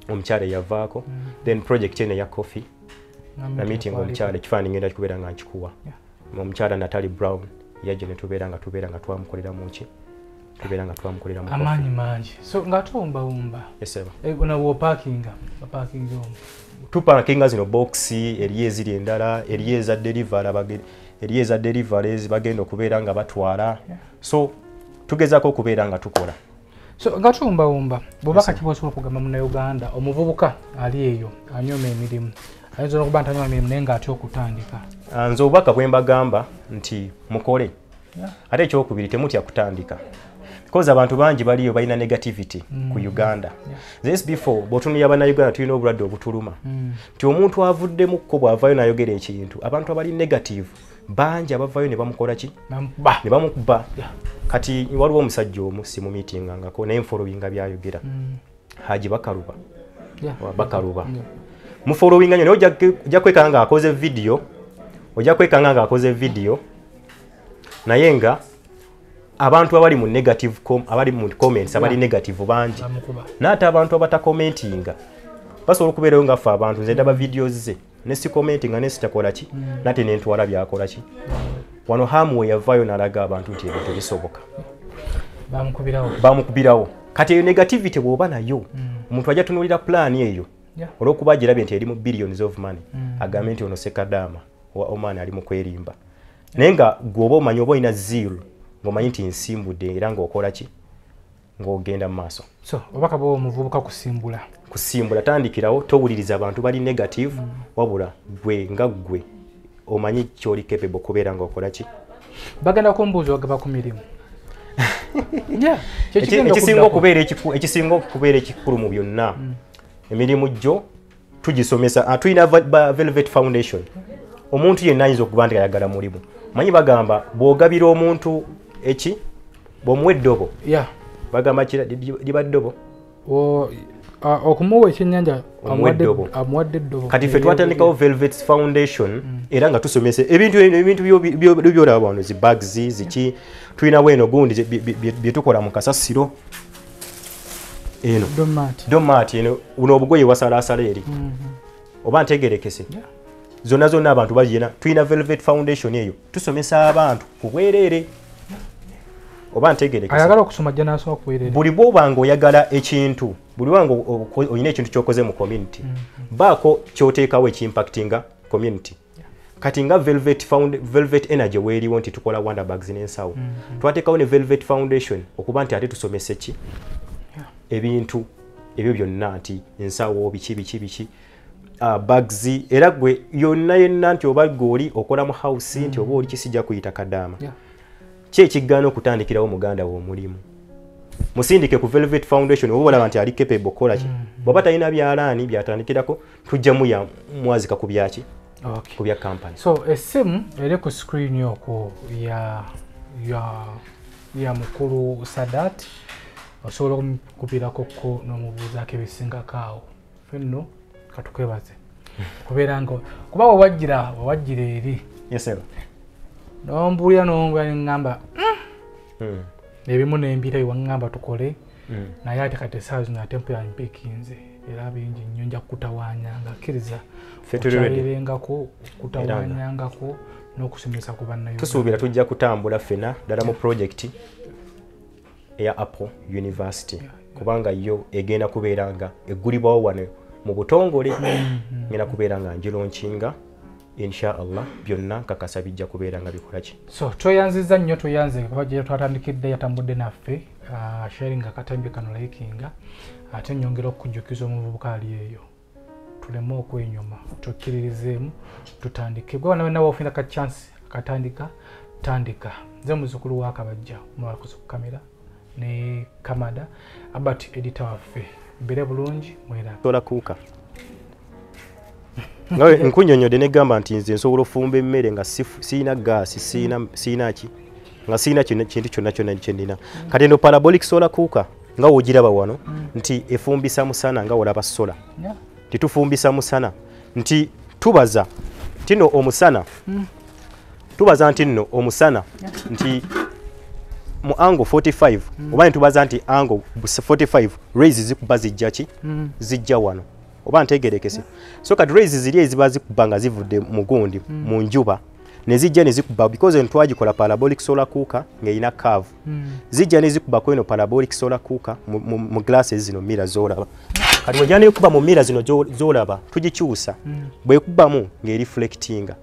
omukyale yavaako then project eno ya coffee na meeting omukyale kifaananyi ngenda kubeera nga nkikuwa omukyala Natalie Brown yaje ne tubeera nga twamukolera muki tubeera nga twamukolera mu amanyi mangi so nga tuwumba yeseba na wo parking tuparkinga zino boxi eriye ziri endala eriye za deliveries bagenda okubeera nga batwala so tugezako okubeera nga tukola so nga tuwumba bobaka kibosobola okugamba mu Uganda omuvubuka ali eyo anyoma emirimu ayinza okuba nti anyoma emirimu naye nga atya okutandika nze obubaka bwe mbagamba nti mukole ate ekyokubiri temutya kutandika because abantu bangi baliyo balina negativity ku Uganda SB4 botunulira bana Uganda tulina obulwadde obutuluma nti omuntu avuddemu ko bw'avaayo n'ayogera ekintu abantu abali negative bangi abavaayo ne bamukola ki ne bamukuba kati waliwo omusajja omu si mu meeting ngako naye followinga byayogera Haji Bakaluba mu following nnyo ojja kwekanga nga akoze video naye nga abantu abali mu negative abali mu comments abali negative bangi nata abantu abata commentinga basobola okubeerayo nga fa abantu nze ndaba videos ze ne si commentinga ne sitakola ki nate ne ntwala byakola ki wano hamwe yavayo nalaga abantu nti ebintu bisoboka bamukubirawo kati eyo negativity bw'oba nayo omuntu ajja tunulira plan eyo olw'okuba agirabye nti eri mu billions of money agambe nti ono Sekadama wa Oman ali mu kwerimba naye nga gwoba omanyi oba olina zero ng'omanyi nti nsimbudde era ng'okola ki ng'ogenda mu maaso so obaka bwo omuvubuka kusimbula tandikirawo towuliriza abantu bali negative wabula gwe omanyi kyoli capable kubeera ng'okola ki bagenda kumbuuza ogaba ku mirimu ekisinga okubeera ekikulu mu byonna emirimu gyo tugisomesa tulina Velvet Foundation omuntu yenna ayinza okuba nti ayagala mulimu manyi bagamba bw'ogabira omuntu bw'omuwa eddobo bagamba liba ddobo okumuwa ekyennyanja amuwadde eddobo kati ffe twatandikawo Velvet Foundation era nga tusomesa ebintu byolaba wano zi bags ziki tulinawo eno gundi bye tukola mu kasasiro eno domati eno uno obugoye wasalaasala eri oba ntegerekese zonna abantu bagina tulina Velvet Foundation eyo tusomesa abantu ku bwereere oba ntegerekese ayagala okusoma jja n'asoma ku bwereere buli bw'obanga oyagala ekintu buli wanga olina ekintu ky'okoze mu community baako ky'oteekawo ekimpactinga community kati nga Velvet Energy weeriwo nti tukola wonder bags n'ensawo twateekawo ne Velvet Foundation okuba nti ate tusomese ki ebintu ebyo byonna nti ensawo biki bags era gwe yonna yenna nti oba goli okola mu house nti oba oli kisijja kuyita Kadama ki ekigaana okutandikirawo muganda w'omulimu musindike ku Velvet Foundation oba olaba nti ali capable kola ki bw'aba talina byalaani byatandikirako tujjamu ya mwazika ku byaki ku bya company so essimu eri ku screen okwo ya mukulu Sadat osobola okukubirako ko n'omubuuzaako ebisingako awo fenno katukwebaze kubeera nga kuba wawajjira eri nombuulira neŋŋamba ebimu nembira ewaŋŋamba tukole naye ate kati essaawa zino ate mpu yampiikinze era bingi nnyo nja kukutawaanyanga akkiriza okyalirengako kutawaanyangako n'okusomesa ku bannayuganda tusuubira tujja kutambula ffena ddala mu project eya Apple University kubanga yo egenda kubeera nga eggulibwawo wano mu butongole ngenda kubeera nga ngironkinga inshallah byonna kakasa bijja kubeera nga bikola ki so twoyanziza nnyo tuyanze kuba twatandikidde yatambudde naffe sharing akatambi kano likinga ate nyongera okujjukiza omuvubuka ali eyo tuleme okwenyuma tukkiririzeemu tutandike gwe wanawe nawe ofuna ka chance tandika nze muzukulu wa Kabajja mwakoze ku kamera ne Kamada Albert editor waffe mbere bulungi mwera tola kuuka ngawe nkunyonyode ne gamba nti nze nsobola ofumba emmere nga siina gaasi siina ki nga siina kintu kyonna kyennina kati eno parabolic solar cooker nga wogiraba wano nti efumbisa musana nga olaba sola titufumbisa musana nti tubaza tino omusana tubaza nti nno omusana nti mu angle 45 oba ntubaza nti angle 45 rays zikuba zijja ki zijja wano oba ntegerekese so kati rays ziri eziba zikuba nga zivudde mu gundi mu njuba ne zijja ne zikuba because ntwagikola parabolic solar cooker ng'erina curve zijja ne zikuba kweno parabolic solar cooker mu glasses zino mira zolaba kati wajja ne kuba mu mira zino zolaba tugikyusa bwe kubamu ng'ereflectinga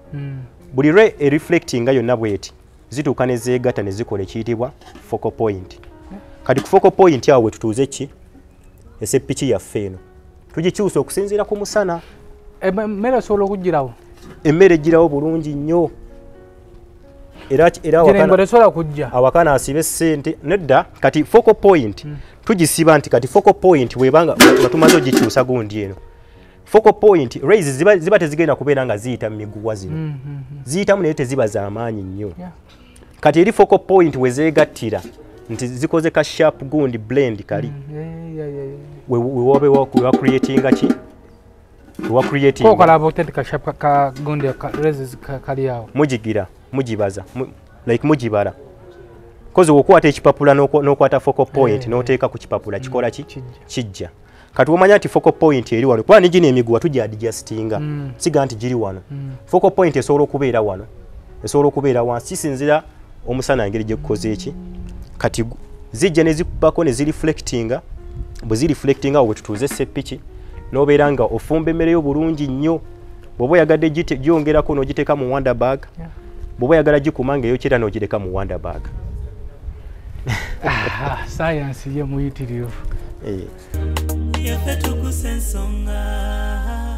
buli ray reflectinga yonna bweti zituuka ne zeegatta ne zikola ekiyitibwa focal point kati ku focal point awo wetutuuze ki esepiki yaffe eno tugikyusa okusinziira ku musana emmere esobola okugirawo emmere egirawo bulungi nnyo era awakana asibe ssente nedda kati focal point tugisiba nti kati focal point webanga batumaze ogikyusa gundi eno focal point rays ziba tezigenda kubeera nga ziyita mu miguwa zino ziyitamu naye teziba z'amaanyi nnyo kati eri focal point wezeegattira nti zikoze ka sharp gundi blend kali wewa creatinga ki wewa creating kokalaba otete ka sharp ka gundi ka rays kali awo mugigira mugibaza like mugibala koze okwata ekipapula n'okwata focal point n'oteeka ku kipapula kikola ki kijja kati omanya nti focal point eri wano kuba nigino emiguwa tujja adjustinga siga nti giri wano focal point esobola okubeera wano esobola okubeera wansi kisinzira omusana ngeri gye kukoze eki kati zijja ne zikubako ne zireflectinga bwe zireflectinga awo wetutuuze seppiki n'obeera nga ofumba emmere yo bulungi nnyo bw'oba oyagadde gyongerako n'ogiteeka mu wonder bag bw'oba oyagala gikuma ng'eyokyera n'ogireka mu wonder bag science ye muyitirivu yaffe Tuggussa Enssonga